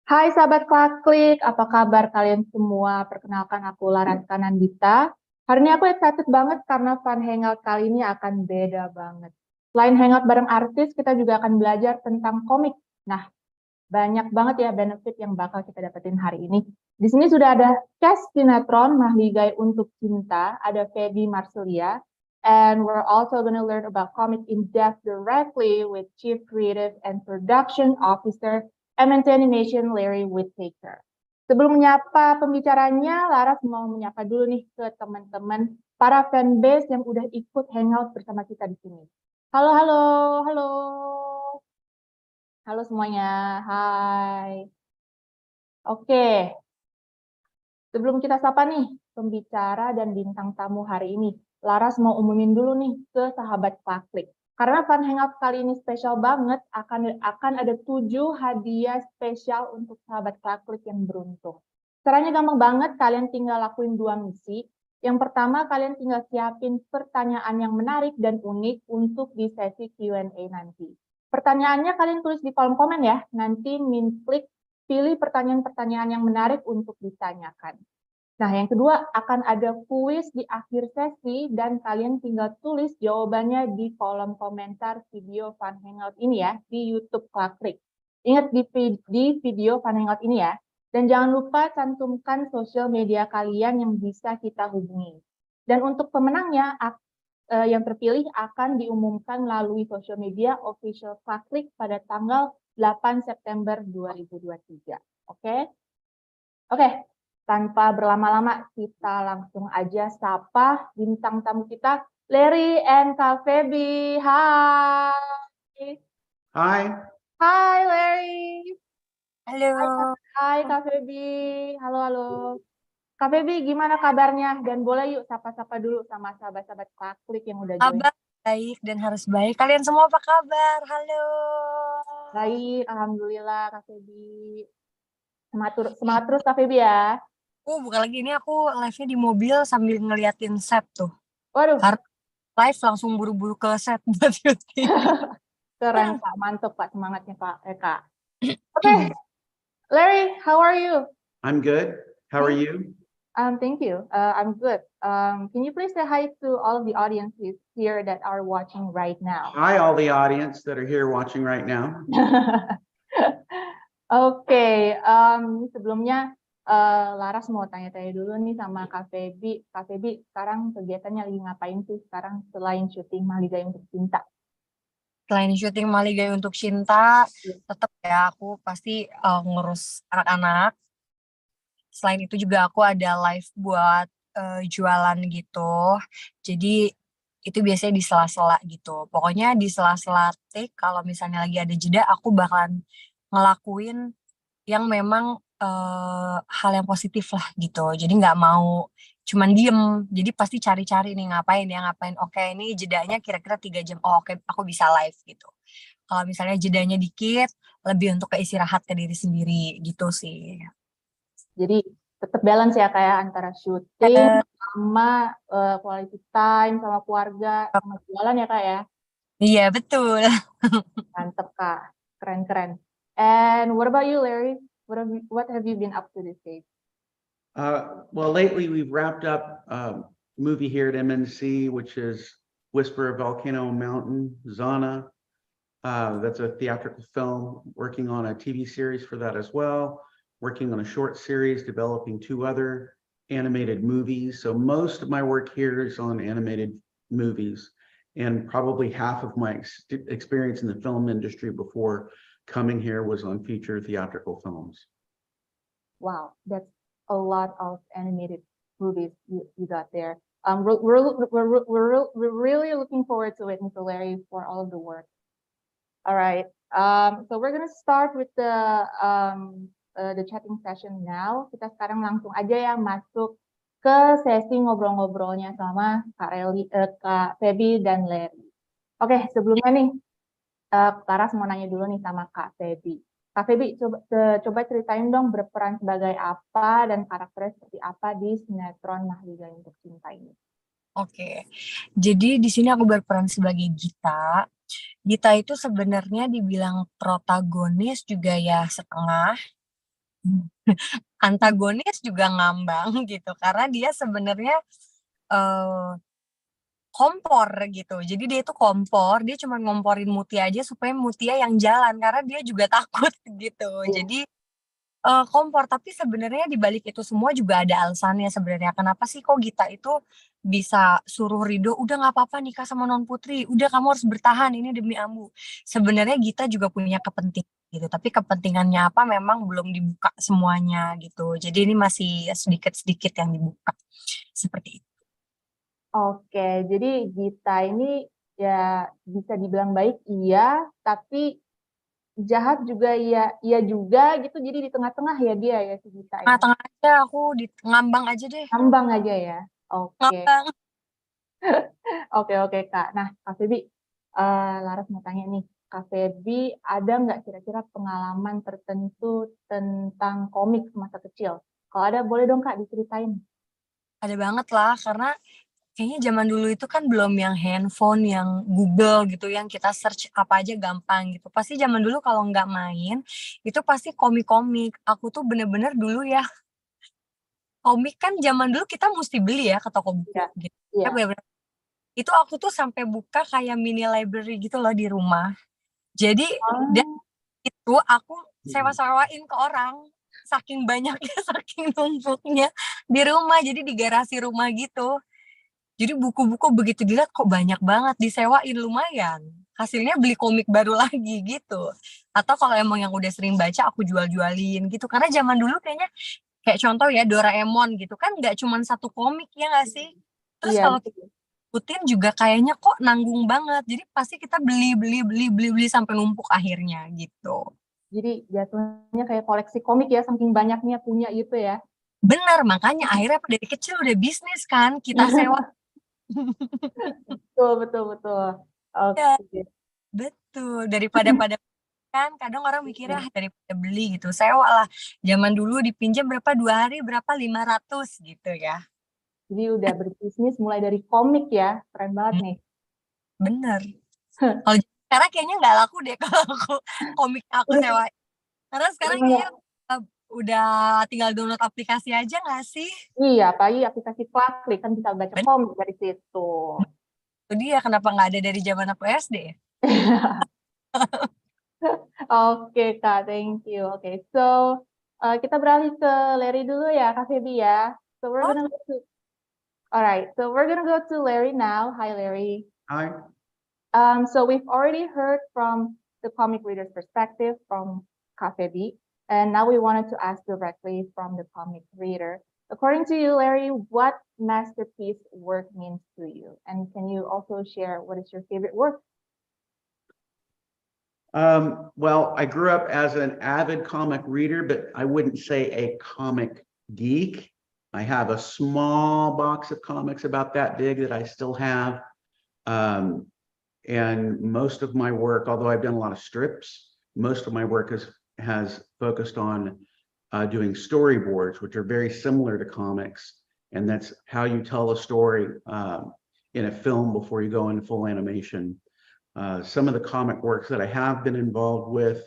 Hai sahabat KLAKLIK, apa kabar kalian semua? Perkenalkan aku Laras Kanandita. Hari ini aku excited banget karena Fun Hangout kali ini akan beda banget. Selain hangout bareng artis, kita juga akan belajar tentang komik. Nah, banyak banget ya benefit yang bakal kita dapetin hari ini. Di sini sudah ada cast sinetron Mahligai untuk Cinta, ada Faby Marcelia, and we're also going to learn about comic in depth directly with Chief Creative and Production Officer MNC Animation Larry Whitaker. Sebelum menyapa pembicaranya, Laras mau menyapa dulu nih ke teman-teman para fanbase yang udah ikut hangout bersama kita di sini. Halo, halo, halo. Halo semuanya, hai. Oke, sebelum kita sapa nih pembicara dan bintang tamu hari ini, Laras mau umumin dulu nih ke sahabat KLAKLIK. Karena Fun Hangout kali ini spesial banget, akan ada 7 hadiah spesial untuk sahabat KLAKLIK yang beruntung. Caranya gampang banget, kalian tinggal lakuin 2 misi. Yang pertama, kalian tinggal siapin pertanyaan yang menarik dan unik untuk di sesi Q&A nanti. Pertanyaannya kalian tulis di kolom komen ya, nanti klik pilih pertanyaan-pertanyaan yang menarik untuk ditanyakan. Nah, yang kedua akan ada kuis di akhir sesi dan kalian tinggal tulis jawabannya di kolom komentar video Fun Hangout ini ya, di YouTube KLAKLIK. Ingat di video Fun Hangout ini ya, dan jangan lupa cantumkan sosial media kalian yang bisa kita hubungi. Dan untuk pemenangnya, yang terpilih akan diumumkan melalui sosial media official KLAKLIK pada tanggal 8 September 2023. Oke? Oke, tanpa berlama-lama kita langsung aja sapa bintang tamu kita, Larry and Kak Faby. Hai. Hai. Hai Larry. Halo. Hai Kak Faby. Halo, halo. Kak Faby, gimana kabarnya? Dan boleh yuk sapa-sapa dulu sama sahabat-sahabat KLAKLIK yang udah join. Kabar baik dan harus baik. Kalian semua apa kabar? Halo. Baik, alhamdulillah Kak Faby. Semangat terus Kak Faby ya. Bukan lagi, ini aku live-nya di mobil sambil ngeliatin set tuh. Waduh. Live langsung buru-buru ke set buat syuting. Keren Kak, mantap Kak semangatnya Kak. Okay. Larry, how are you? I'm good. How are you? Thank you. I'm good. Can you please say hi to all of the audiences here that are watching right now? Hi, all the audience that are here watching right now. Oke, sebelumnya Laras mau tanya-tanya dulu nih sama Kak Faby. Kak Faby, sekarang kegiatannya lagi ngapain sih sekarang selain syuting Mahligai untuk Cinta? Selain syuting Mahligai untuk Cinta, tetap ya aku pasti ngurus anak-anak. Selain itu juga aku ada live buat jualan gitu. Jadi itu biasanya di sela-sela gitu. Pokoknya di sela-sela take kalau misalnya lagi ada jeda aku bakalan ngelakuin yang memang hal yang positif lah gitu. Jadi nggak mau cuman diem. Jadi pasti cari-cari nih ngapain. Oke, ini jedanya kira-kira 3 jam. Oh, oke, aku bisa live gitu. Kalau misalnya jedanya dikit, lebih untuk keistirahat ke diri sendiri gitu sih. Jadi tetap balance ya kayak antara syuting sama quality time sama keluarga sama jualan ya Kak ya. Iya betul. Mantep Kak, keren. And what about you Larry? What have you been up to these days? Well, lately we've wrapped up a movie here at MNC, which is Whisper of Volcano Mountain, Zana. That's a theatrical film, working on a TV series for that as well. Working on a short series, developing 2 other animated movies. So most of my work here is on animated movies, and probably half of my experience in the film industry before coming here was on feature theatrical films. Wow, that's a lot of animated movies you got there. We're really looking forward to it, Mr. Larry, for all of the work. All right, so we're gonna start with the chatting session now. Kita sekarang langsung aja ya masuk ke sesi ngobrol-ngobrolnya sama Kak Faby dan Larry. Oke, sebelumnya nih, Laras mau nanya dulu nih sama Kak Faby. Kak Faby, coba ceritain dong berperan sebagai apa dan karakternya seperti apa di sinetron Mahligai untuk Cinta ini. Oke, jadi di sini aku berperan sebagai Gita. Gita itu sebenarnya dibilang protagonis juga ya setengah, antagonis juga ngambang gitu, karena dia sebenarnya, eee, kompor gitu. Jadi dia itu kompor, dia cuma ngomporin Mutia aja supaya Mutia yang jalan, karena dia juga takut gitu. Iya. Jadi kompor, tapi sebenarnya di balik itu semua juga ada alasannya sebenarnya. Kenapa sih kok Gita itu bisa suruh Rido, "Udah nggak apa-apa nikah sama Non Putri, udah kamu harus bertahan, ini demi Ambu." Sebenarnya Gita juga punya kepentingan gitu, tapi kepentingannya apa memang belum dibuka semuanya gitu. Jadi ini masih sedikit-sedikit yang dibuka, seperti itu. Oke, jadi Gita ini ya bisa dibilang baik iya, tapi jahat juga iya, iya juga gitu. Jadi di tengah-tengah ya dia ya si Gita ya. Tengah-tengah aja aku ngambang aja deh, Ngambang aja ya. Oke. ngambang. Oke oke Kak. Nah Kak Febi, Laras mau tanya nih, Kak Febi ada nggak kira-kira pengalaman tertentu tentang komik masa kecil? Kalau ada boleh dong Kak diceritain. Ada banget lah, karena kayaknya zaman dulu itu kan belum yang handphone, yang Google gitu, yang kita search apa aja gampang gitu. Pasti zaman dulu kalau nggak main, itu pasti komik-komik. Aku tuh bener-bener dulu ya, komik kan zaman dulu kita mesti beli ya ke toko buku Iya. gitu. Iya. Bener-bener. Itu aku tuh sampai buka kayak mini library gitu loh di rumah. Jadi dan Oh, itu aku sewa-sewain ke orang. Saking banyaknya, saking numpuknya di rumah. Jadi di garasi rumah gitu. Jadi buku-buku begitu dilihat kok banyak banget, disewain lumayan. Hasilnya beli komik baru lagi gitu. Atau kalau emang yang udah sering baca aku jual-jualin gitu. Karena zaman dulu kayaknya kayak contoh ya Doraemon gitu kan nggak cuma satu komik ya nggak sih? Terus iya kalau kita betul. ikutin juga kayaknya kok nanggung banget. Jadi pasti kita beli sampai numpuk akhirnya gitu. Jadi jatuhnya kayak koleksi komik ya, saking banyaknya punya gitu ya. Benar, makanya akhirnya dari kecil udah bisnis kan, kita sewa. Betul betul betul. Ya, Oke. betul. Daripada pada kan kadang orang mikirnya, "Ah, daripada beli gitu, sewa lah." Zaman dulu dipinjam berapa, 2 hari berapa, 500 gitu ya. Jadi udah berbisnis mulai dari komik ya, keren banget Mmm, nih. bener. Kalau sekarang kayaknya nggak laku deh kalau aku komiknya aku Udah sewain. Karena sekarang kayaknya, udah udah tinggal download aplikasi aja nggak sih? iya, apalagi aplikasi KLAKLIK kan bisa baca Bener, komik dari situ. itu dia kenapa nggak ada dari zaman aku SD ya. Oke Kak, thank you. Oke, so kita beralih ke Larry dulu ya, Kak Febi ya. So we're Oh, gonna go to, alright, so we're gonna go to Larry now. Hi Larry. Hi. So we've already heard from the comic reader's perspective from Kak Febi, and now we wanted to ask directly from the comic reader. According to you, Larry, what masterpiece work means to you? And can you also share what is your favorite work? Well, I grew up as an avid comic reader, but I wouldn't say a comic geek. I have a small box of comics about that big that I still have. And most of my work, although I've done a lot of strips, most of my work has focused on doing storyboards, which are very similar to comics. And that's how you tell a story in a film before you go into full animation. Some of the comic works that I have been involved with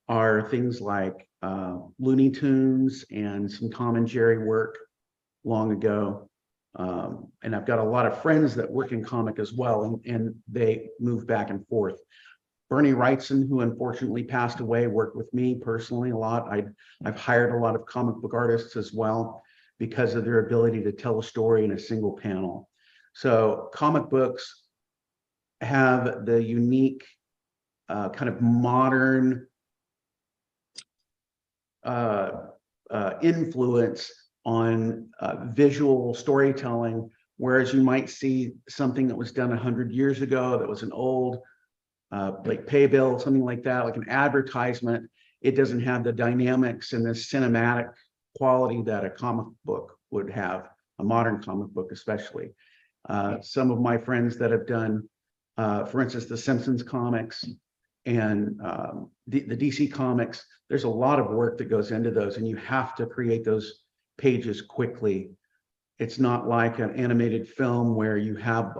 are things like Looney Tunes and some Tom and Jerry work long ago. And I've got a lot of friends that work in comic as well, and they move back and forth. Bernie Wrightson, who unfortunately passed away, worked with me personally a lot. I've hired a lot of comic book artists as well because of their ability to tell a story in a single panel. So comic books have the unique kind of modern influence on visual storytelling, whereas you might see something that was done 100 years ago that was an old like pay bill, something like that, like an advertisement. It doesn't have the dynamics and the cinematic quality that a comic book would have, a modern comic book especially. Some of my friends that have done, for instance, the Simpsons comics and the DC comics, there's a lot of work that goes into those, and you have to create those pages quickly. It's not like an animated film where you have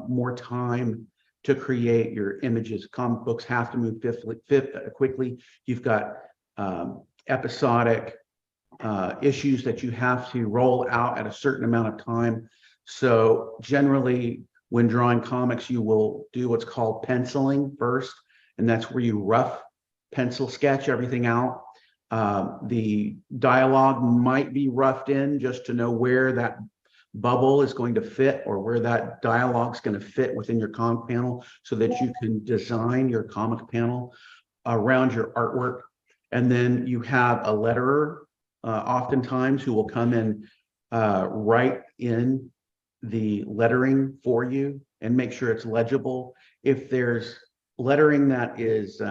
more time to create your images. Comic books have to move quickly. You've got episodic issues that you have to roll out at a certain amount of time. So generally, when drawing comics, you will do what's called penciling first, and that's where you rough pencil sketch everything out. The dialogue might be roughed in just to know where that bubble is going to fit or where that dialogue is going to fit within your comic panel so that you can design your comic panel around your artwork. And then you have a letterer oftentimes who will come and write in the lettering for you and make sure it's legible. If there's lettering that is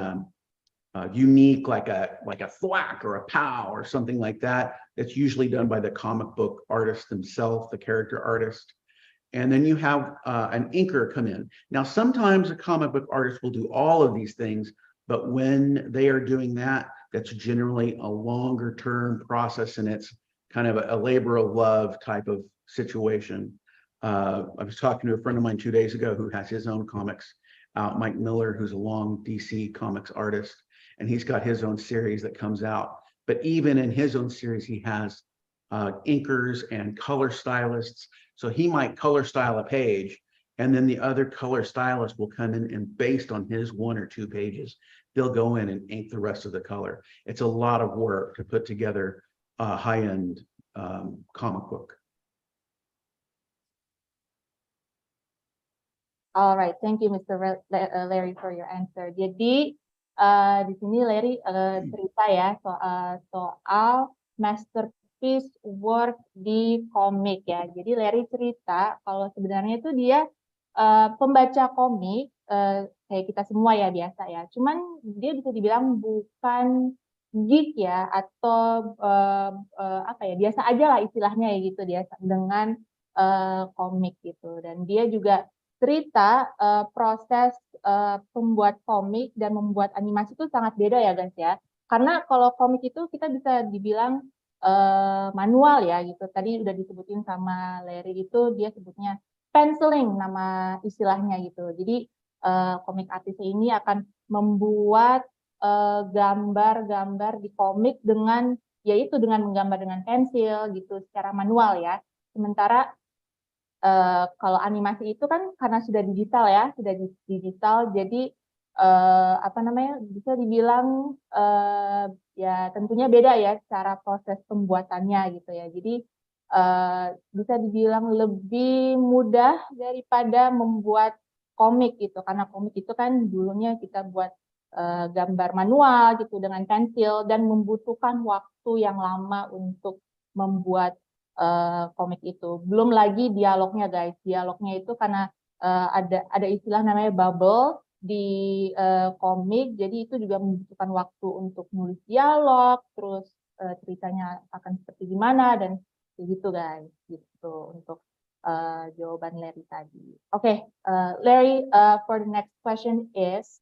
unique, like a thwack or a pow or something like that, it's usually done by the comic book artist themselves, the character artist. And then you have an inker come in. Now, sometimes a comic book artist will do all of these things, but when they are doing that, that's generally a longer term process, and it's kind of a labor of love type of situation. I was talking to a friend of mine 2 days ago who has his own comics out, Mike Miller, who's a long DC comics artist, and he's got his own series that comes out. But even in his own series, he has inkers and color stylists. So he might color style a page, and then the other color stylist will come in and based on his 1 or 2 pages, they'll go in and ink the rest of the color. It's a lot of work to put together a high-end comic book. All right, thank you, Mr. Larry, for your answer. Jadi di sini Larry cerita ya soal masterpiece work di komik ya. Jadi Larry cerita kalau sebenarnya itu dia pembaca komik kayak kita semua ya biasa ya. Cuman dia bisa dibilang bukan geek ya atau apa ya, biasa aja lah istilahnya ya gitu dia dengan komik gitu. Dan dia juga cerita proses pembuat komik dan membuat animasi itu sangat beda ya guys ya. Karena kalau komik itu kita bisa dibilang manual ya gitu. Tadi udah disebutin sama Larry, itu dia sebutnya penciling nama istilahnya gitu. Jadi komik artis ini akan membuat gambar-gambar di komik dengan yaitu dengan menggambar dengan pensil gitu secara manual ya. Sementara kalau animasi itu kan karena sudah digital ya, jadi apa namanya, bisa dibilang ya tentunya beda ya cara proses pembuatannya gitu ya. Jadi bisa dibilang lebih mudah daripada membuat komik gitu, karena komik itu kan dulunya kita buat gambar manual gitu dengan pensil dan membutuhkan waktu yang lama untuk membuat komik itu. Belum lagi dialognya guys, dialognya itu karena ada istilah namanya bubble di komik, jadi itu juga membutuhkan waktu untuk nulis dialog, terus ceritanya akan seperti gimana dan gitu guys, gitu untuk jawaban Larry tadi. Okay, Larry, for the next question is,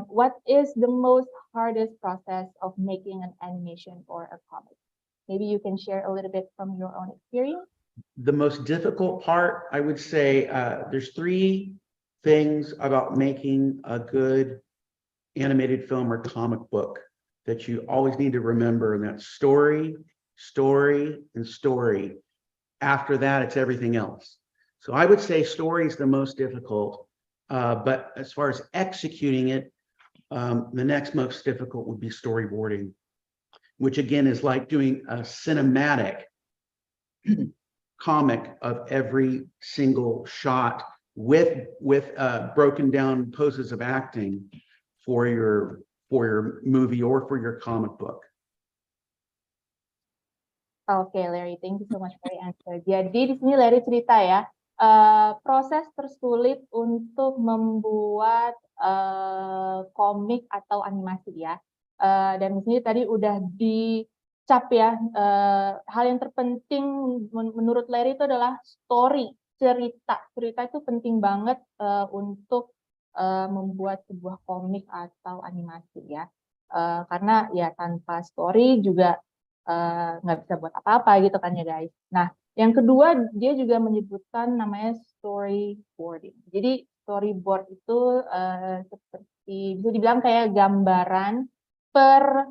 what is the most hardest process of making an animation or a comic? Maybe you can share a little bit from your own experience. The most difficult part, I would say, there's 3 things about making a good animated film or comic book that you always need to remember, and that's story, story, and story. After that, it's everything else. So I would say story is the most difficult, but as far as executing it, the next most difficult would be storyboarding, which again is like doing a cinematic comic of every single shot with broken down poses of acting for your movie or for your comic book. Okay, Larry, thank you so much for your answer. Jadi di sini Larry cerita ya, proses tersulit untuk membuat komik atau animasi ya. Dan di sini tadi udah dicap ya, hal yang terpenting menurut Larry itu adalah story, cerita itu penting banget untuk membuat sebuah komik atau animasi ya, karena ya tanpa story juga nggak bisa buat apa-apa gitu kan ya guys. Nah, yang kedua dia juga menyebutkan namanya storyboarding. Jadi storyboard itu seperti bisa dibilang kayak gambaran per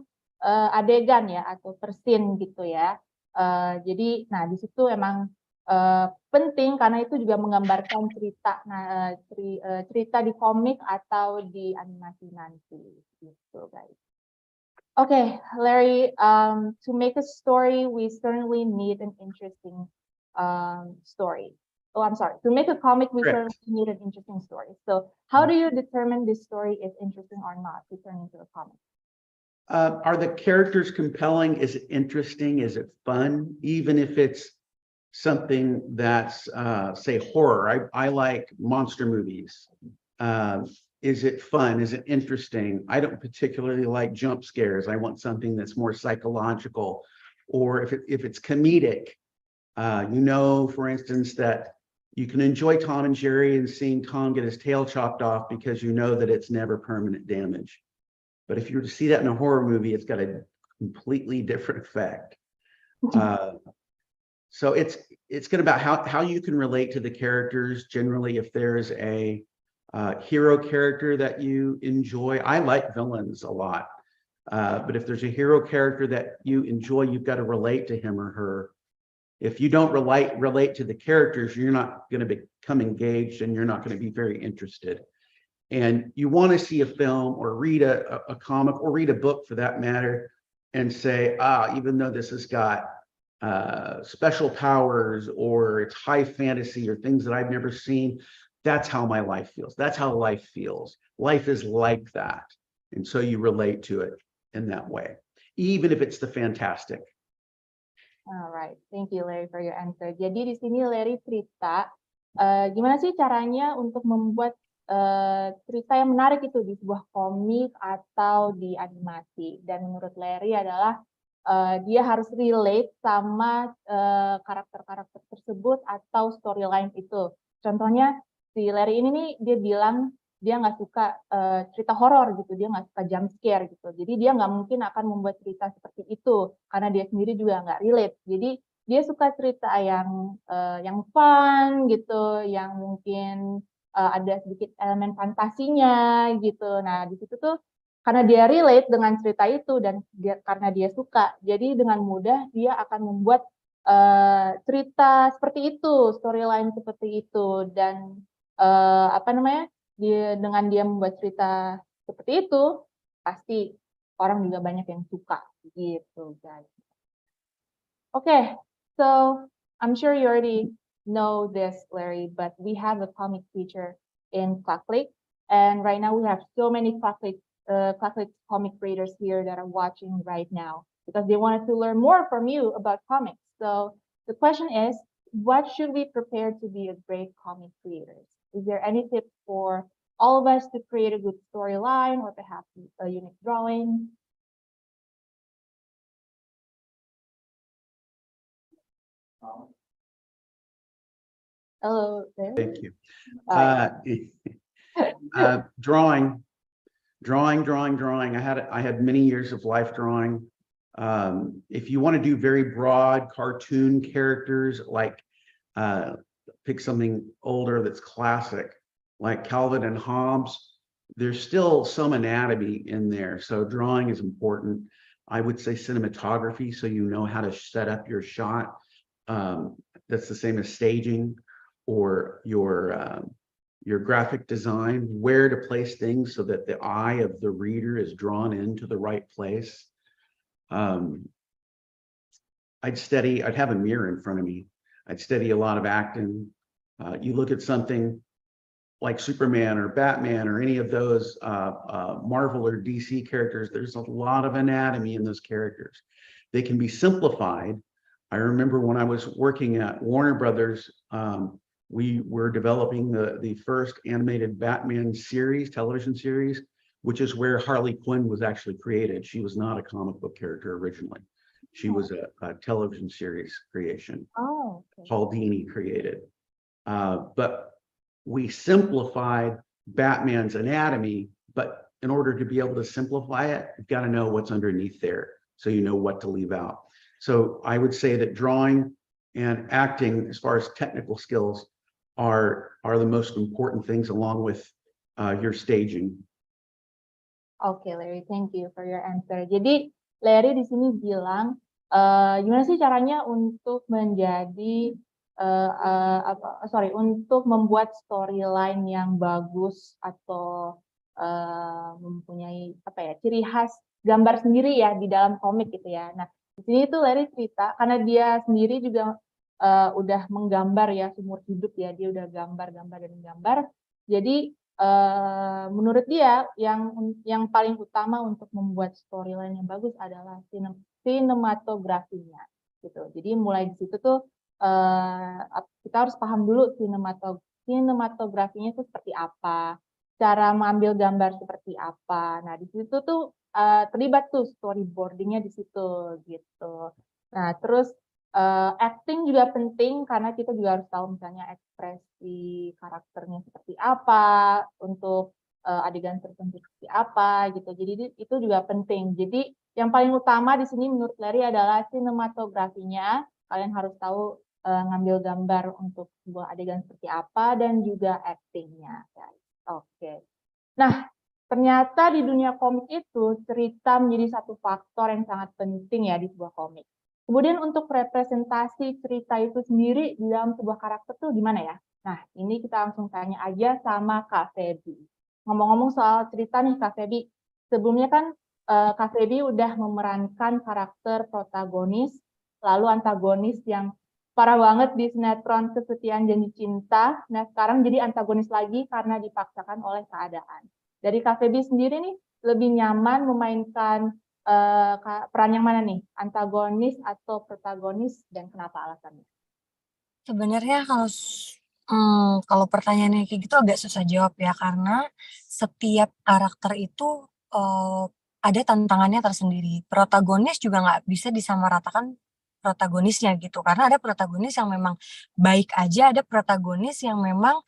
adegan ya atau per scene gitu ya. Jadi, nah di situ emang penting karena itu juga menggambarkan cerita, cerita di komik atau di animasi nanti, gitu guys. Okay, Larry, to make a story, we certainly need an interesting story. Oh, I'm sorry. To make a comic, we Correct. certainly need an interesting story. So how do you determine this story is interesting or not to turn into a comic? Are the characters compelling? Is it interesting? Is it fun? Even if it's something that's, say, horror. I like monster movies. Is it fun? Is it interesting? I don't particularly like jump scares. I want something that's more psychological. Or if it's comedic, you know, for instance, that you can enjoy Tom and Jerry and seeing Tom get his tail chopped off because you know that it's never permanent damage. But if you were to see that in a horror movie, it's got a completely different effect. So it's good about how you can relate to the characters. Generally, if there's a hero character that you enjoy, I like villains a lot. But if there's a hero character that you enjoy, you've got to relate to him or her. If you don't relate to the characters, you're not going to become engaged and you're not going to be very interested. And you want to see a film or read a comic or read a book for that matter and say, even though this has got special powers or it's high fantasy or things that I've never seen, that's how my life feels. That's how life feels. Life is like that. And so you relate to it in that way, even if it's the fantastic. All right, thank you Larry for your answer. Jadi di sini Larry cerita gimana sih caranya untuk membuat cerita yang menarik itu di sebuah komik atau di animasi. Dan menurut Larry adalah dia harus relate sama karakter-karakter tersebut atau storyline itu. Contohnya si Larry ini nih dia bilang dia nggak suka cerita horor gitu, dia nggak suka jump scare gitu. Jadi dia nggak mungkin akan membuat cerita seperti itu karena dia sendiri juga nggak relate. Jadi dia suka cerita yang fun gitu, yang mungkin ada sedikit elemen fantasinya gitu. Nah di situ tuh karena dia relate dengan cerita itu dan karena dia suka, jadi dengan mudah dia akan membuat cerita seperti itu, storyline seperti itu, dan dengan dia membuat cerita seperti itu, pasti orang juga banyak yang suka, gitu guys. Okay, so I'm sure you already know this, Larry, but we have a comic feature in KLAKLIK, and right now we have so many KLAKLIK comic readers here that are watching right now because they wanted to learn more from you about comics. So the question is, what should we prepare to be a great comic creator? Is there any tip for all of us to create a good storyline or perhaps a unique drawing? Hello there. Thank you. Drawing. I had many years of life drawing. If you want to do very broad cartoon characters, like pick something older that's classic, like Calvin and Hobbes, there's still some anatomy in there. So drawing is important. I would say cinematography, so you know how to set up your shot. That's the same as staging, or your graphic design, where to place things so that the eye of the reader is drawn into the right place. I'd have a mirror in front of me. I'd study a lot of acting. You look at something like Superman or Batman or any of those Marvel or DC characters, there's a lot of anatomy in those characters. They can be simplified. I remember when I was working at Warner Brothers, we were developing the first animated Batman series, television series, which is where Harley Quinn was actually created. She was not a comic book character originally. She was a television series creation. Oh, okay. Paul Dini created. But we simplified Batman's anatomy, but in order to be able to simplify it, you've got to know what's underneath there so you know what to leave out. So I would say that drawing and acting, as far as technical skills, are the most important things along with your staging. Oke, Larry, thank you for your answer. Jadi Larry di sini bilang, gimana sih caranya untuk menjadi untuk membuat storyline yang bagus atau mempunyai ciri khas gambar sendiri ya di dalam komik gitu ya. Nah, di sini tuh Larry cerita karena dia sendiri juga udah menggambar ya seumur hidup ya, dia udah gambar dan gambar. Jadi menurut dia yang paling utama untuk membuat storyline yang bagus adalah sinematografinya gitu. Jadi mulai di situ tuh kita harus paham dulu sinematografinya itu seperti apa, cara mengambil gambar seperti apa. Nah, di situ tuh terlibat tuh storyboardingnya di situ gitu. Nah, terus acting juga penting karena kita juga harus tahu misalnya ekspresi karakternya seperti apa, untuk adegan tertentu seperti apa gitu. Jadi itu juga penting. Jadi yang paling utama di sini menurut Larry adalah sinematografinya. Kalian harus tahu ngambil gambar untuk sebuah adegan seperti apa dan juga actingnya. Oke. Nah, ternyata di dunia komik itu cerita menjadi satu faktor yang sangat penting ya di sebuah komik. Kemudian untuk representasi cerita itu sendiri di dalam sebuah karakter tuh gimana ya? Nah, ini kita langsung tanya aja sama Kak Faby. Ngomong-ngomong soal cerita nih Kak Faby, sebelumnya kan Kak Faby udah memerankan karakter protagonis, lalu antagonis yang parah banget di sinetron Kesetiaan Janji Cinta. Nah, sekarang jadi antagonis lagi karena dipaksakan oleh keadaan. Dari Kak Faby sendiri nih, lebih nyaman memainkan peran yang mana nih? Antagonis atau protagonis dan kenapa alasannya? Sebenarnya kalau pertanyaannya kayak gitu agak susah jawab ya, karena setiap karakter itu, ada tantangannya tersendiri. Protagonis juga nggak bisa disamaratakan protagonisnya gitu, karena ada protagonis yang memang baik aja, ada protagonis yang memang,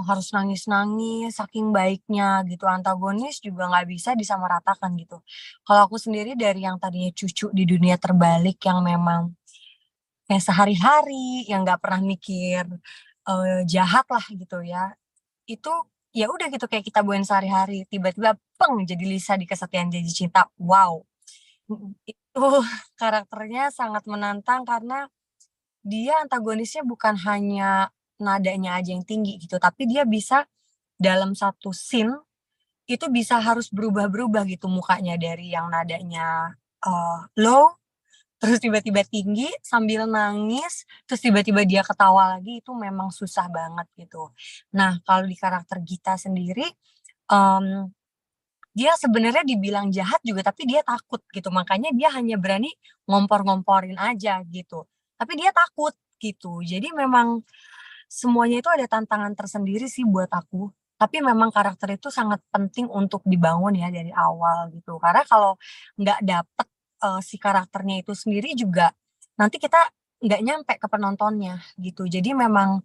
harus nangis-nangis saking baiknya gitu, antagonis juga nggak bisa disamaratakan gitu. Kalau aku sendiri dari yang tadinya cucu di dunia terbalik yang memang kayak sehari-hari, yang nggak pernah mikir, jahat lah gitu ya, itu ya udah gitu kayak kita bawain sehari-hari, tiba-tiba jadi Lisa di Kesetiaan Janji Cinta, wow, itu karakternya sangat menantang karena dia antagonisnya bukan hanya nadanya aja yang tinggi gitu, tapi dia bisa dalam satu scene, itu bisa harus berubah-berubah gitu mukanya dari yang nadanya, low, terus tiba-tiba tinggi sambil nangis, terus tiba-tiba dia ketawa lagi, itu memang susah banget gitu. Nah, kalau di karakter Gita sendiri, mmm, dia sebenarnya dibilang jahat juga tapi dia takut gitu, makanya dia hanya berani ngompor-ngomporin aja gitu, tapi dia takut gitu. Jadi memang semuanya itu ada tantangan tersendiri sih buat aku, tapi memang karakter itu sangat penting untuk dibangun ya dari awal gitu. Karena kalau nggak dapet, si karakternya itu sendiri juga, nanti kita nggak nyampe ke penontonnya gitu. Jadi memang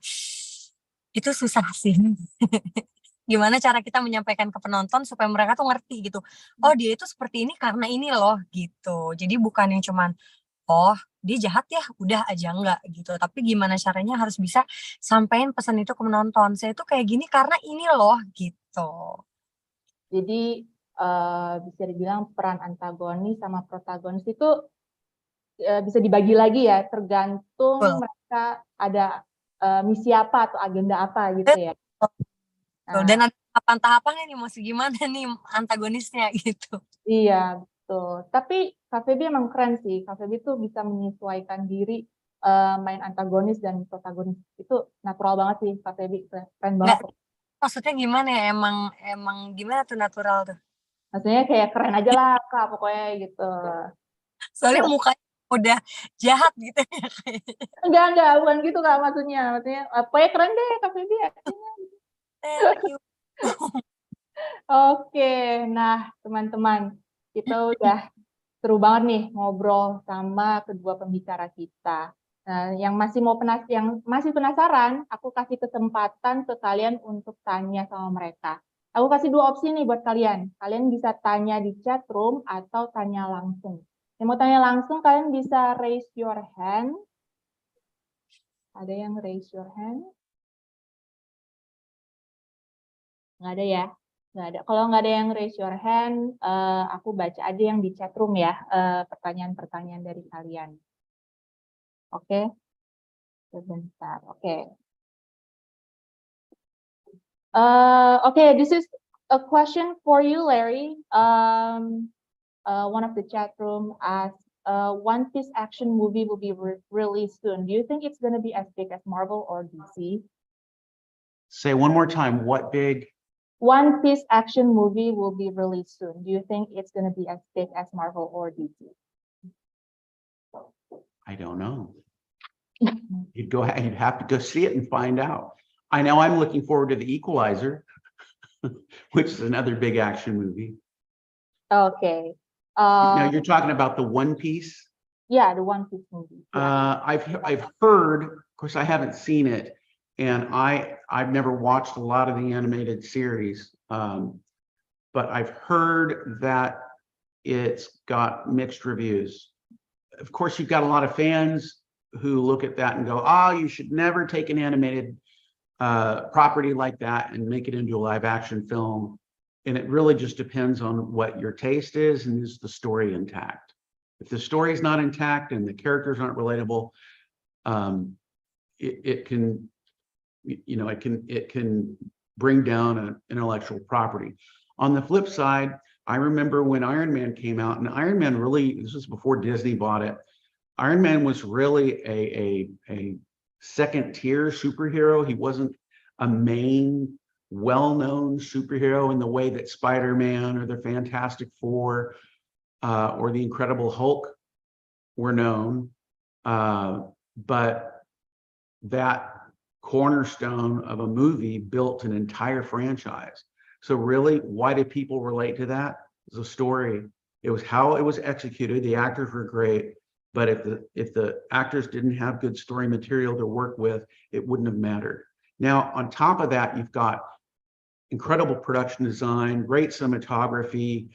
itu susah sih. Gimana cara kita menyampaikan ke penonton supaya mereka tuh ngerti gitu, "Oh dia itu seperti ini karena ini loh," gitu. Jadi bukan yang cuman, "Oh, dia jahat ya, udah aja," enggak gitu. Tapi gimana caranya harus bisa sampein pesan itu ke penonton, "Saya tuh kayak gini karena ini loh," gitu. Jadi bisa dibilang peran antagonis sama protagonis itu bisa dibagi lagi ya, Betul. tergantung mereka ada misi apa atau agenda apa gitu ya. Betul, Nah, dan ada tahapan-tahapannya nih, mau segimana nih antagonisnya gitu. iya betul. Tapi Kak Feby emang keren sih. Kak Feby tuh bisa menyesuaikan diri main antagonis dan protagonis. Itu natural banget sih Kak Feby. Keren banget. Nggak, maksudnya gimana ya, emang emang gimana tuh natural tuh? Maksudnya kayak keren aja lah Kak pokoknya gitu. Soalnya mukanya udah jahat gitu ya kayaknya. Enggak, bukan gitu Kak maksudnya. Maksudnya pokoknya keren deh Kak Feby aktingnya. Thank you. Oke, nah teman-teman, kita udah seru banget nih ngobrol sama kedua pembicara kita. Nah, yang masih penasaran, aku kasih kesempatan ke kalian untuk tanya sama mereka. Aku kasih dua opsi nih buat kalian. Kalian bisa tanya di chat room atau tanya langsung. Yang mau tanya langsung, kalian bisa raise your hand. Ada yang raise your hand? Nggak ada ya? Nggak ada. Kalau nggak ada yang raise your hand, aku baca aja yang di chat room ya, pertanyaan-pertanyaan dari kalian. Oke? Sebentar, oke. Okay, this is a question for you, Larry. One of the chat room asked, One Piece action movie will be released soon. Do you think it's going to be as big as Marvel or DC? Say one more time, what big? One Piece action movie will be released soon. Do you think it's going to be as big as Marvel or DC? I don't know. You'd have to go see it and find out. I know I'm looking forward to The Equalizer, which is another big action movie. Okay. Now you're talking about the One Piece. Yeah, the One Piece movie. Yeah. I've heard, of course, I haven't seen it, and I've never watched a lot of the animated series, but I've heard that it's got mixed reviews. Of course, you've got a lot of fans who look at that and go, "Oh, you should never take an animated property like that and make it into a live action film." And it really just depends on what your taste is and is the story intact. If the story is not intact and the characters aren't relatable, it can, you know, it can bring down an intellectual property. On the flip side, I remember when Iron Man came out, and Iron Man really, this was before Disney bought it. Iron Man was really a second tier superhero. He wasn't a main well-known superhero in the way that Spider-Man or the Fantastic Four or the Incredible Hulk were known. But that cornerstone of a movie built an entire franchise. So really, why did people relate to that? It was a story. It was how it was executed. The actors were great. But if the actors didn't have good story material to work with, it wouldn't have mattered. Now, on top of that, you've got incredible production design, great cinematography.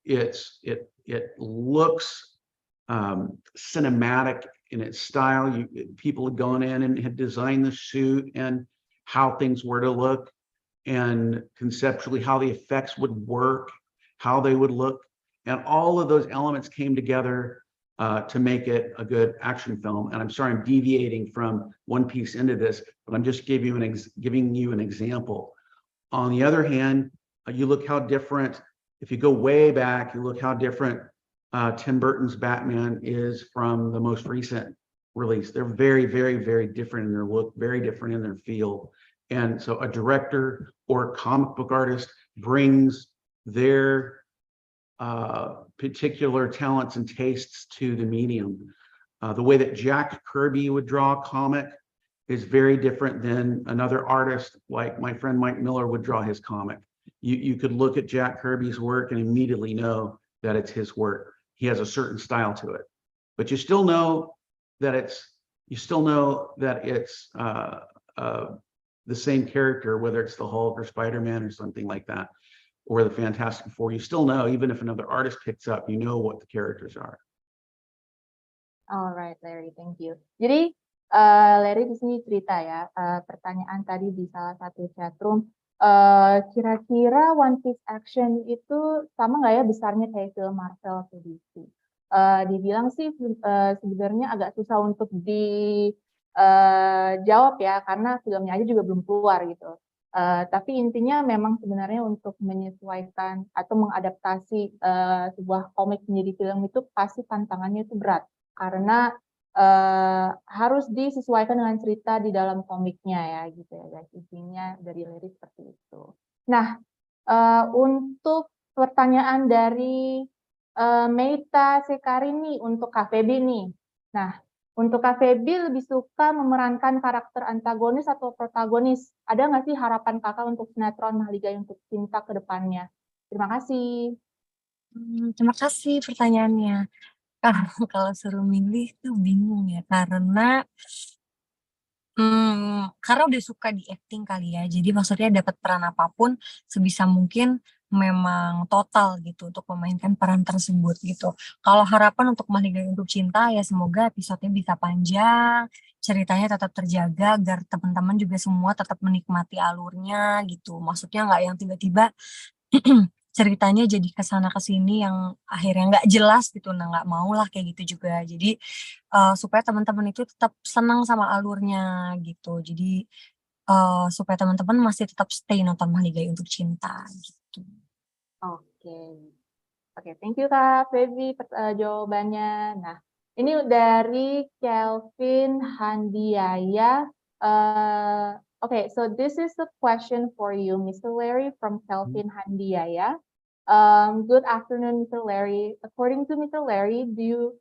It looks cinematic in its style. People had gone in and had designed the suit and how things were to look, and conceptually how the effects would work, how they would look. And all of those elements came together to make it a good action film. And I'm sorry, I'm deviating from One Piece into this, but I'm just giving you an example. On the other hand, you look how different, if you go way back, you look how different Tim Burton's Batman is from the most recent release. They're very, very, very different in their look, very different in their feel. And so a director or a comic book artist brings their particular talents and tastes to the medium. The way that Jack Kirby would draw a comic is very different than another artist like my friend Mike Miller would draw his comic. You could look at Jack Kirby's work and immediately know that it's his work. He has a certain style to it, but you still know that it's the same character, whether it's the Hulk or Spider-Man or something like that, or the Fantastic Four. You still know, even if another artist picks up, you know what the characters are. Alright, Larry, thank you. Jadi Larry di sini cerita ya, pertanyaan tadi di salah satu chatroom, kira-kira One Piece action itu sama nggak ya besarnya kayak film Marvel atau DC? Dibilang sih sebenarnya agak susah untuk dijawab ya, karena filmnya aja juga belum keluar gitu. Tapi intinya memang sebenarnya untuk menyesuaikan atau mengadaptasi sebuah komik menjadi film itu pasti tantangannya itu berat, karena harus disesuaikan dengan cerita di dalam komiknya ya gitu ya guys. Intinya dari Larry seperti itu. Nah, untuk pertanyaan dari Meita Sekarini untuk Kak Faby nih. Nah, untuk Kak Faby lebih suka memerankan karakter antagonis atau protagonis? Ada nggak sih harapan kakak untuk sinetron Mahligai untuk Cinta ke depannya? Terima kasih. Terima kasih pertanyaannya. Kalau suruh milih tuh bingung ya, karena udah suka di acting kali ya. Jadi maksudnya dapat peran apapun sebisa mungkin memang total gitu untuk memainkan peran tersebut gitu. Kalau harapan untuk Maligai Untuk Cinta ya semoga episodenya bisa panjang, ceritanya tetap terjaga agar teman-teman juga semua tetap menikmati alurnya gitu. Maksudnya nggak yang tiba-tiba ceritanya jadi kesana kesini yang akhirnya nggak jelas gitu. Nah nggak mau lah kayak gitu juga. Jadi supaya teman-teman itu tetap senang sama alurnya gitu. Jadi supaya teman-teman masih tetap stay nonton Maligai Untuk Cinta gitu. Oke. Oke, thank you Kak Faby jawabannya. Nah, ini dari Kelvin Handiaya. Okay, so this is the question for you, Mr. Larry, from Kelvin Handiaya. Good afternoon, Mr. Larry. According to Mr. Larry, do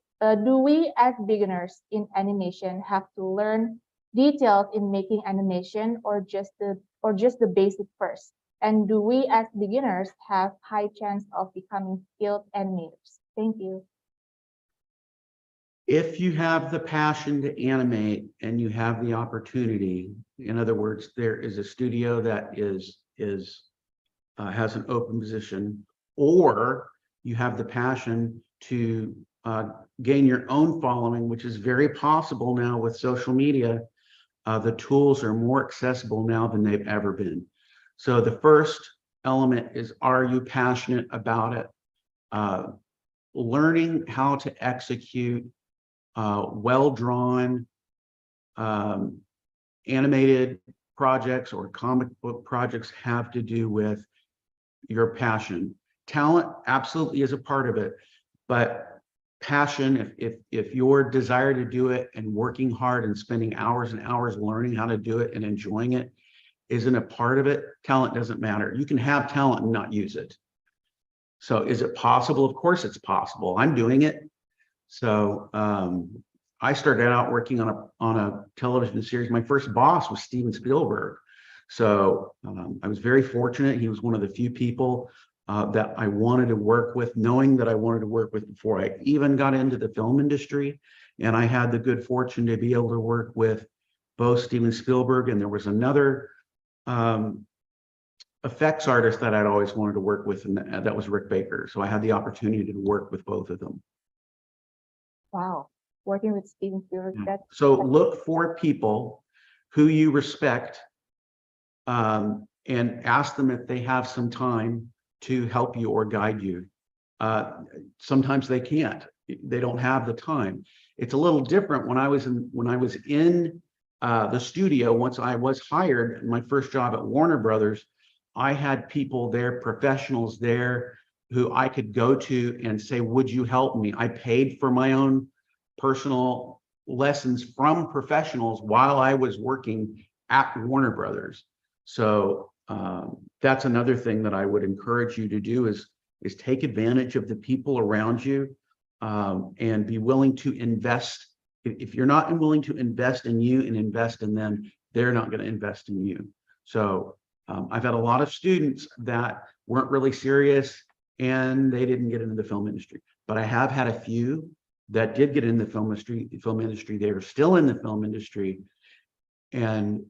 we as beginners in animation have to learn details in making animation or just the basic first? And do we as beginners have high chance of becoming skilled animators? Thank you. If you have the passion to animate and you have the opportunity, in other words, there is a studio that has an open position, or you have the passion to gain your own following, which is very possible now with social media. The tools are more accessible now than they've ever been. So the first element is, are you passionate about it? Learning how to execute well-drawn animated projects or comic book projects have to do with your passion. Talent absolutely is a part of it, but passion, if your desire to do it and working hard and spending hours and hours learning how to do it and enjoying it isn't a part of it, talent doesn't matter. You can have talent and not use it. So is it possible? Of course it's possible. I'm doing it. So I started out working on a television series. My first boss was Steven Spielberg. So I was very fortunate. He was one of the few people that I wanted to work with, knowing that I wanted to work with before I even got into the film industry. And I had the good fortune to be able to work with both Steven Spielberg, and there was another effects artist that I'd always wanted to work with, and that was Rick Baker. So I had the opportunity to work with both of them. Wow, working with Steven Spielberg. So look for people who you respect and ask them if they have some time to help you or guide you. Sometimes they can't. They don't have the time. It's a little different when I was in the studio. Once I was hired, my first job at Warner Brothers, I had people there, professionals there, who I could go to and say, would you help me? I paid for my own personal lessons from professionals while I was working at Warner Brothers. So that's another thing that I would encourage you to do is take advantage of the people around you and be willing to invest. If you're not willing to invest in you and invest in them, they're not going to invest in you. So I've had a lot of students that weren't really serious and they didn't get into the film industry, but I have had a few that did get in the film industry. They are still in the film industry, and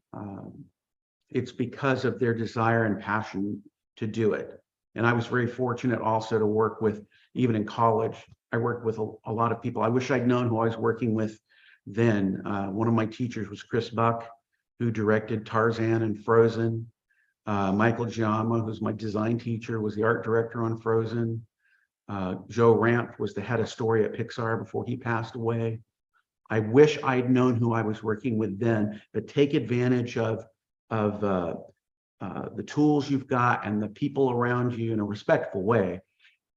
it's because of their desire and passion to do it. And I was very fortunate also to work with, even in college, I worked with a lot of people. I wish I'd known who I was working with then. One of my teachers was Chris Buck, who directed Tarzan and Frozen. Michael Giamma, who's my design teacher, was the art director on Frozen. Joe Ranft was the head of story at Pixar before he passed away. I wish I'd known who I was working with then, but take advantage of the tools you've got and the people around you in a respectful way,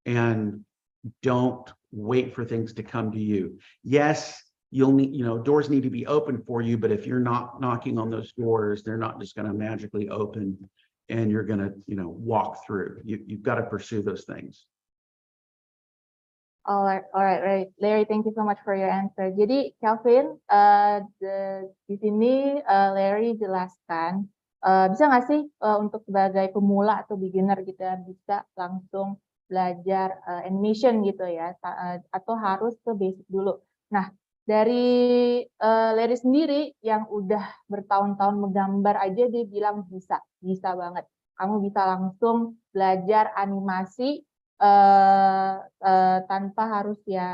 and don't wait for things to come to you. Yes, you'll need, doors need to be open for you, but if you're not knocking on those doors, they're not just going to magically open and you're going to, walk through. You've got to pursue those things. All right. Larry, thank you so much for your answer. Jadi, Kelvin, di sini Larry jelaskan, bisa nggak sih untuk sebagai pemula atau beginner gitu ya, bisa langsung belajar animation gitu ya, atau harus ke basic dulu. Nah, dari Larry sendiri yang udah bertahun-tahun menggambar aja dia bilang bisa banget. Kamu bisa langsung belajar animasi tanpa harus ya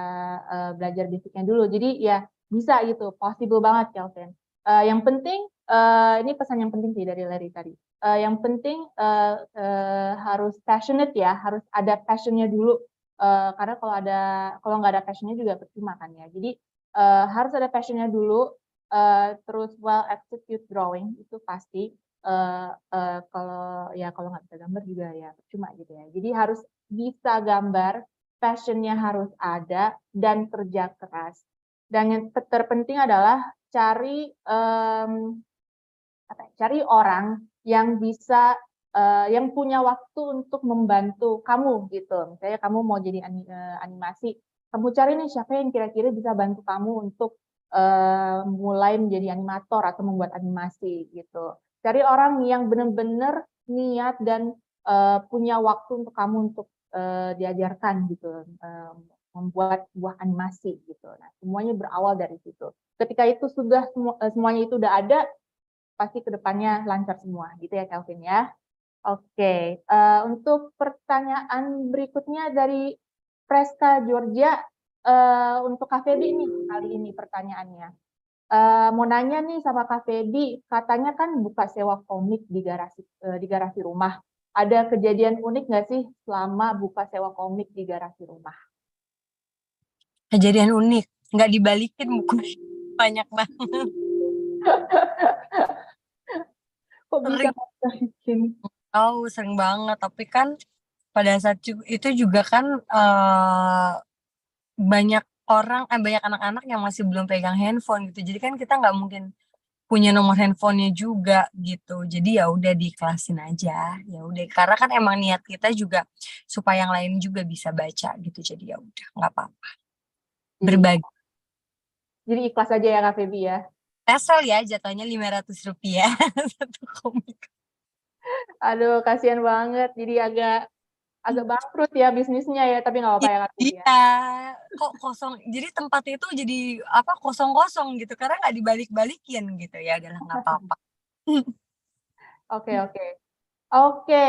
belajar basicnya dulu. Jadi ya bisa gitu, possible banget Kelvin. Yang penting, ini pesan yang penting sih dari Larry tadi. Yang penting harus passionate ya, harus ada passionnya dulu. Karena kalau nggak ada passionnya juga percuma kan ya. Jadi harus ada passionnya dulu, terus well execute drawing itu pasti. Kalau nggak bisa gambar juga ya percuma gitu ya. Jadi harus bisa gambar, passionnya harus ada dan kerja keras. Dan yang terpenting adalah cari orang yang bisa yang punya waktu untuk membantu kamu gitu. Misalnya kamu mau jadi animasi, kamu cari nih siapa yang kira-kira bisa bantu kamu untuk mulai menjadi animator atau membuat animasi gitu. Cari orang yang benar-benar niat dan punya waktu untuk kamu untuk diajarkan gitu, membuat sebuah animasi gitu. Nah, semuanya berawal dari situ. Ketika itu sudah semuanya itu udah ada, pasti kedepannya lancar semua gitu ya Kelvin ya. Oke, untuk pertanyaan berikutnya dari Preska Georgia, untuk Kak Febi nih kali ini pertanyaannya. Mau nanya nih sama Kak Febi, katanya kan buka sewa komik di garasi rumah. Ada kejadian unik nggak sih selama buka sewa komik di garasi rumah? Kejadian unik, nggak dibalikin buku banyak banget. Kok bisa bikin? Sering banget, tapi kan pada saat itu juga kan banyak anak-anak yang masih belum pegang handphone gitu. Jadi kan kita nggak mungkin punya nomor handphonenya juga gitu. Jadi ya udah diiklasin aja. Ya udah, karena kan emang niat kita juga supaya yang lain juga bisa baca gitu. Jadi ya udah, nggak apa-apa. Berbagi. Jadi ikhlas aja ya Kak Febi ya. Tesel ya, jatuhnya Rp500 satu komik. Aduh, kasihan banget. Jadi agak bangkrut ya bisnisnya ya, tapi nggak apa-apa ya Kak Febi ya. Iya, kok kosong. Jadi tempat itu jadi kosong-kosong gitu karena nggak dibalik-balikin gitu ya. Adalah nggak apa-apa. Oke. Oke,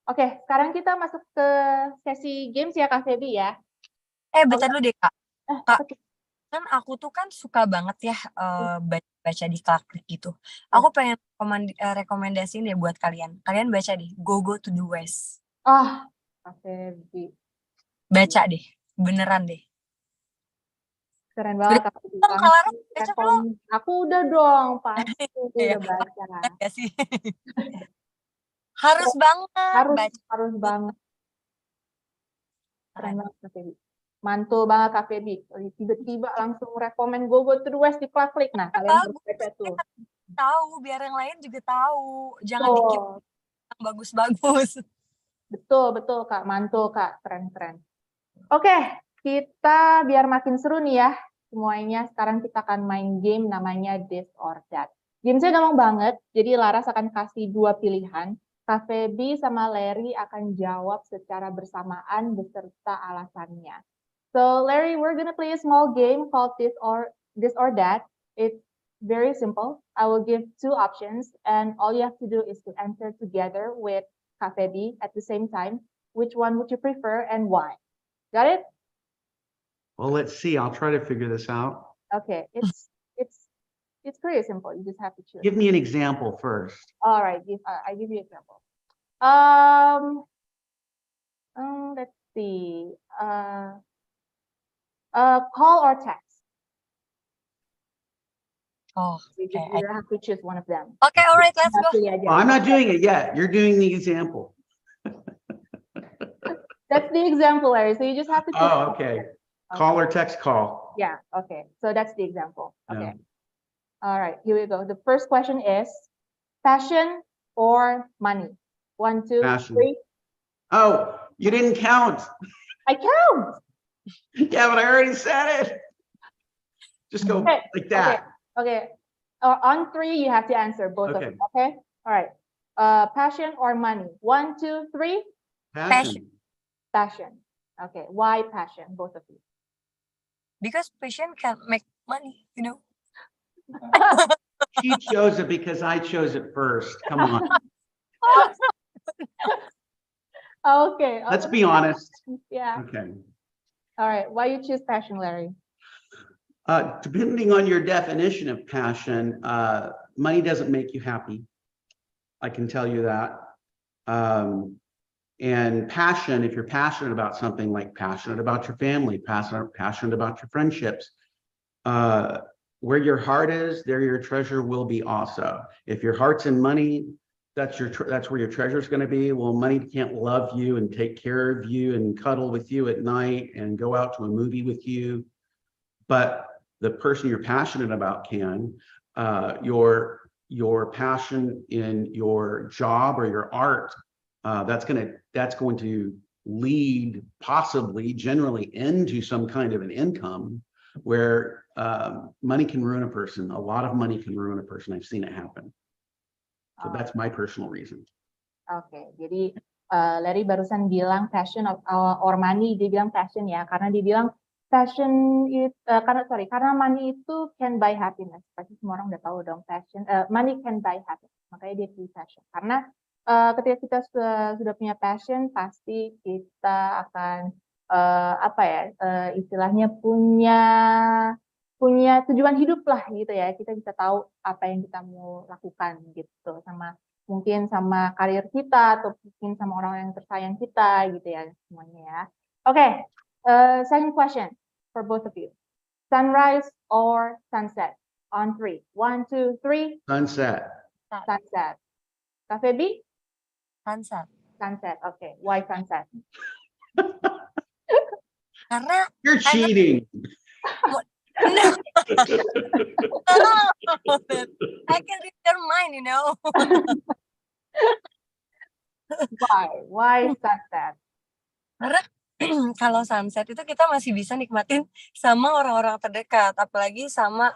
oke. Sekarang kita masuk ke sesi games ya Kak Febi ya. Bentar dulu deh Kak. Apa tuh? Kan aku tuh kan suka banget ya baca di KLAKLIK gitu. Aku pengen rekomendasiin deh buat kalian. Kalian baca deh, Go to the West. Kak Febi. Baca deh, beneran deh. Keren banget Kak Febi. Baca belum? Aku udah dong, pasti udah baca. Ya sih. Harus banget. Harus banget. Keren banget Kak Febi. Mantul banget Kak Febi. Tiba-tiba langsung rekomen Go to the West di KLAKLIK. Nah, kalian harus baca tuh. Tahu, biar yang lain juga tahu. Jangan dikit yang bagus-bagus. Betul Kak, mantul Kak, keren. Oke, kita biar makin seru nih ya semuanya. Sekarang kita akan main game namanya This or That. Gamenya gampang banget, jadi Laras akan kasih 2 pilihan. Kak Febi sama Larry akan jawab secara bersamaan beserta alasannya. So Larry, we're gonna play a small game called This or That. It's very simple. I will give 2 options, and all you have to do is to answer together with Kak Febi at the same time. Which one would you prefer and why? Got it? Well, let's see. I'll try to figure this out. Okay, it's pretty simple. You just have to choose. Give me an example first. All right, I give you an example. Let's see. Call or text. You have to choose one of them. Okay, all right, let's go. Well, I'm not doing it yet. You're doing the example. That's the example, Larry. So you just have to choose. Oh, okay. Call or text call. Yeah, okay. So that's the example. Okay. Yeah. All right, here we go. The first question is passion or money? 1, 2, Passion. 3. Oh, you didn't count. I count. Yeah, but I already said it. Just go like that. Okay. On 3, you have to answer both of them. Okay. All right. Passion or money? 1, 2, 3. Passion. Passion. Okay. Why passion? Both of you. Because passion can make money, you know. She chose it because I chose it first. Come on. Okay. Let's be honest. Yeah. Okay. All right. Why you choose passion, Larry? Depending on your definition of passion, money doesn't make you happy. I can tell you that. And passion, if you're passionate about something, like passionate about your family, passionate about your friendships, where your heart is, there your treasure will be also. If your heart's in money, that's where your treasure is going to be. Well, money can't love you and take care of you and cuddle with you at night and go out to a movie with you. But the person you're passionate about can. Your passion in your job or your art, that's going to lead possibly generally into some kind of an income where money can ruin a person. A lot of money can ruin a person. I've seen it happen. So that's my personal reason. Okay, jadi Larry barusan bilang passion or money, dia bilang passion ya, karena dia bilang passion itu karena money itu can buy happiness. Pasti semua orang udah tahu dong passion, money can buy happiness. Makanya dia pilih passion. Karena ketika kita sudah punya passion, pasti kita akan istilahnya punya tujuan hidup lah gitu ya. Kita bisa tahu apa yang kita mau lakukan gitu, mungkin sama karir kita atau mungkin sama orang yang tersayang kita gitu ya semuanya ya. Okay, second question for both of you. Sunrise or sunset? On 3. 1, 2, 3. Sunset. Sunset. Kak Faby? Sunset. Sunset. Okay. Why sunset? Karena You're cheating. no. I can read their mind, you know. Why sunset? Karena kalau sunset itu kita masih bisa nikmatin sama orang-orang terdekat, apalagi sama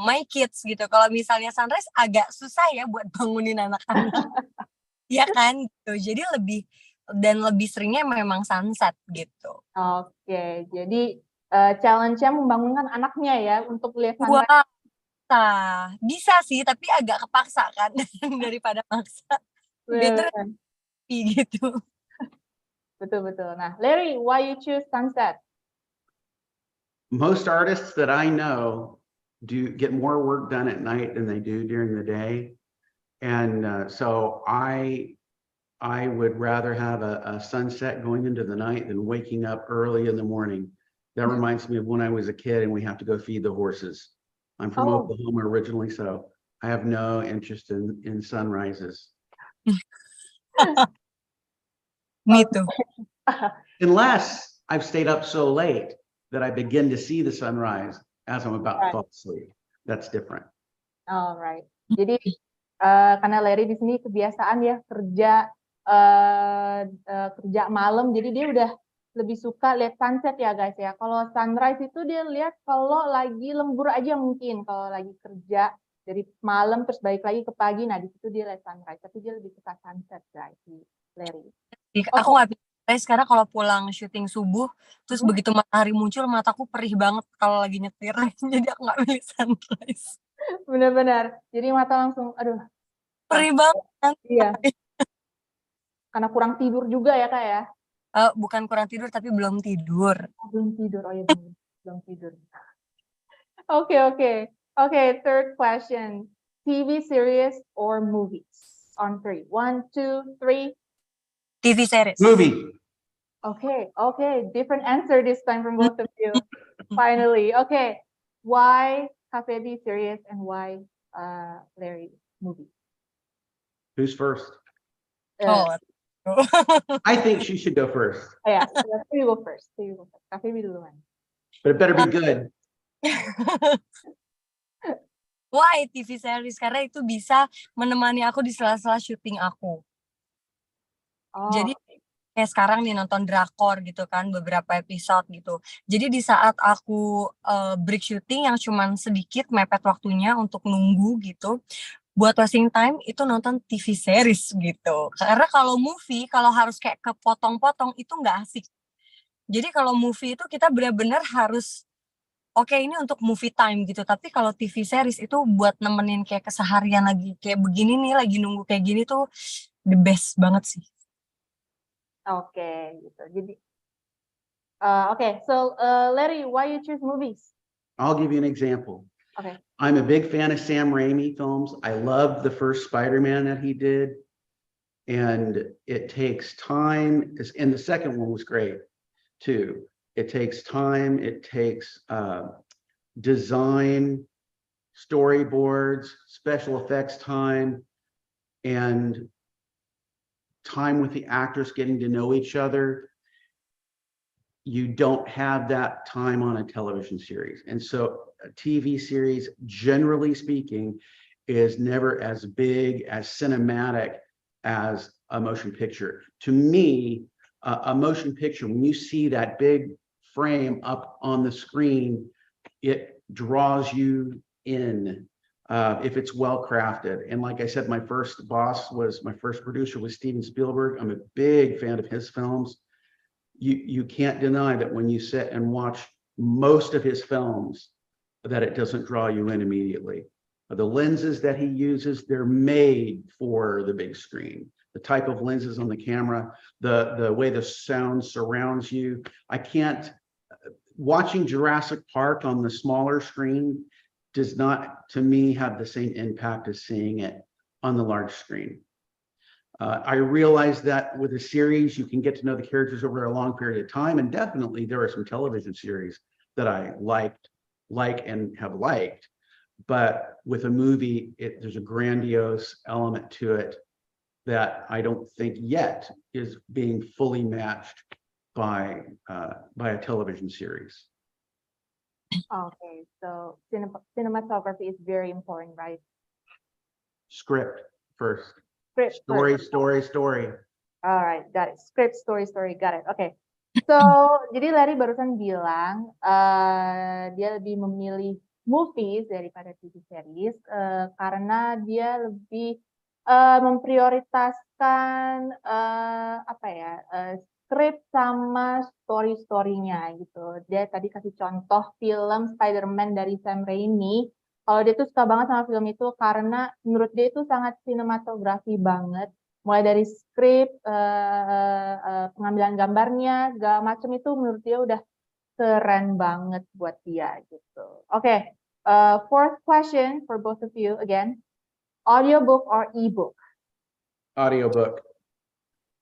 my kids gitu. Kalau misalnya sunrise agak susah ya buat bangunin anak-anak. Iya kan gitu. Jadi lebih seringnya memang sunset gitu. Oke, jadi challenge-nya membangunkan anaknya ya untuk lihat sunrise. Wah, bisa sih, tapi agak kepaksa kan daripada maksa. Better gitu. Betul. Nah, Larry, why you choose sunset? Most artists that I know get more work done at night than they do during the day. And so I would rather have a sunset going into the night than waking up early in the morning. That reminds me of when I was a kid and we have to go feed the horses. I'm from Oklahoma originally, so I have no interest in sunrises. Me too. Unless I've stayed up so late that I begin to see the sunrise as I'm about to fall asleep. That's different. Alright. Jadi karena Larry di sini kebiasaan ya kerja malam, jadi dia udah lebih suka lihat sunset ya guys ya. Kalau sunrise itu dia lihat kalau lagi lembur aja mungkin, kalau lagi kerja dari malam terus balik lagi ke pagi, nah di situ dia lihat sunrise. Tapi dia lebih suka sunset guys, Larry. Aku nggak bisa sekarang kalau pulang syuting subuh, terus begitu matahari muncul mataku perih banget kalau lagi nyetir. Jadi aku nggak pilih sunrise. Benar-benar. Jadi mata langsung, aduh. Perih banget. Iya. Karena kurang tidur juga ya kak ya? Bukan kurang tidur, tapi belum tidur. Belum tidur, oh ya belum tidur. Okay, third question. TV series or movies? On 3. 1, 2, 3. TV series. Movie. Okay. Different answer this time from both of you. Finally. Okay. Why Faby series and why Larry movie? Who's first? I think she should go first. Yeah, you go first. Faby duluan. But it better be good. Why TV series? Karena itu bisa menemani aku di sela-sela syuting aku. Jadi kayak sekarang nih nonton drakor gitu kan, beberapa episode gitu. Jadi di saat aku break syuting yang cuman sedikit mepet waktunya untuk nunggu gitu, buat wasting time itu nonton TV series gitu. Karena kalau movie, kalau harus kayak kepotong-potong itu nggak asik. Jadi kalau movie itu kita benar-benar harus oke ini untuk movie time gitu, tapi kalau TV series itu buat nemenin kayak keseharian lagi kayak begini nih, lagi nunggu kayak gini tuh the best banget sih. Oke, gitu. Jadi, okay, so Larry, why you choose movies? I'll give you an example. Okay. I'm a big fan of Sam Raimi films. I loved the first Spider-Man that he did. And it takes time, and the second one was great too. It takes time, it takes design, storyboards, special effects time, and time with the actors getting to know each other. You don't have that time on a television series. And so a TV series, generally speaking, is never as big, as cinematic as a motion picture. To me, a motion picture, when you see that big frame up on the screen, it draws you in if it's well crafted. And like I said, my first producer was Steven Spielberg. I'm a big fan of his films. You can't deny that when you sit and watch most of his films, that it doesn't draw you in immediately. The lenses that he uses, they're made for the big screen. The type of lenses on the camera, the way the sound surrounds you. Watching Jurassic Park on the smaller screen does not, to me, have the same impact as seeing it on the large screen. I realize that with a series, you can get to know the characters over a long period of time, and definitely there are some television series that I like and have liked. But with a movie, there's a grandiose element to it that I don't think yet is being fully matched by a television series. Okay, so cinematography is very important, right? Script first. Script Story, first. story. All right, got it. Script, story, got it. Okay. So, jadi Larry barusan bilang dia lebih memilih movies daripada TV series karena dia lebih memprioritaskan script sama story-storynya gitu. Dia tadi kasih contoh film Spider-Man dari Sam Raimi. Kalau dia tuh suka banget sama film itu karena menurut dia itu sangat sinematografi banget. Mulai dari skrip, pengambilan gambarnya, segala macam itu menurut dia udah keren banget buat dia gitu. Okay, fourth question for both of you again. Audiobook or ebook? Audiobook.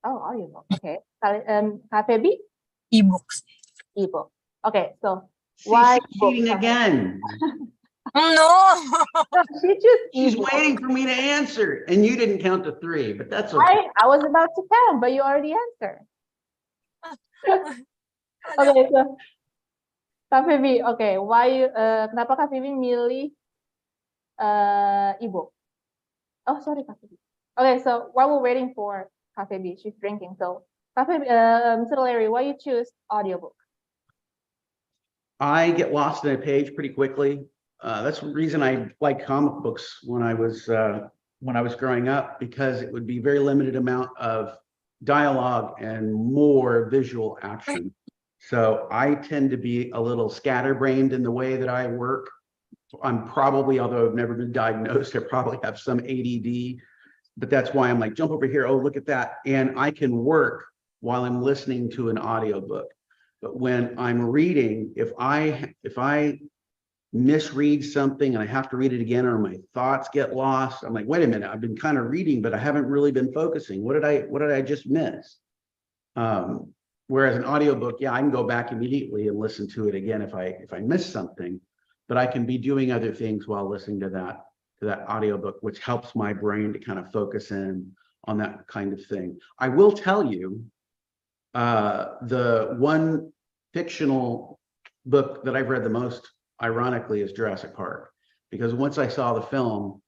Oh, audiobook. Okay. Kak Faby? E-books. Ebook. Okay, so Why cheating again? No. She's waiting for me to answer, and you didn't count to 3, but that's okay. I was about to count, but you already answered. Okay, so Kak Faby, okay, kenapa Kak Faby milih ebook? Oh, sorry, Kak Faby. Okay, so while we're waiting for Kak Faby, she's drinking. So, Kak Faby, Mr. Larry, why you choose audiobook? I get lost in a page pretty quickly. That's the reason I like comic books when I was growing up, because it would be very limited amount of dialogue and more visual action. So I tend to be a little scatterbrained in the way that I work. I'm probably, although I've never been diagnosed, I probably have some ADD, but that's why I'm like, jump over here, oh, look at that. And I can work while I'm listening to an audiobook. But when I'm reading, if I misread something and I have to read it again, or my thoughts get lost, I'm like, wait a minute, I've been kind of reading, but I haven't really been focusing. What did I just miss? Whereas an audiobook, yeah, I can go back immediately and listen to it again if I miss something, but I can be doing other things while listening to that audiobook, which helps my brain to kind of focus in on that kind of thing. I will tell you, the one fictional book that I've read the most, ironically, is Jurassic Park, because once I saw the film,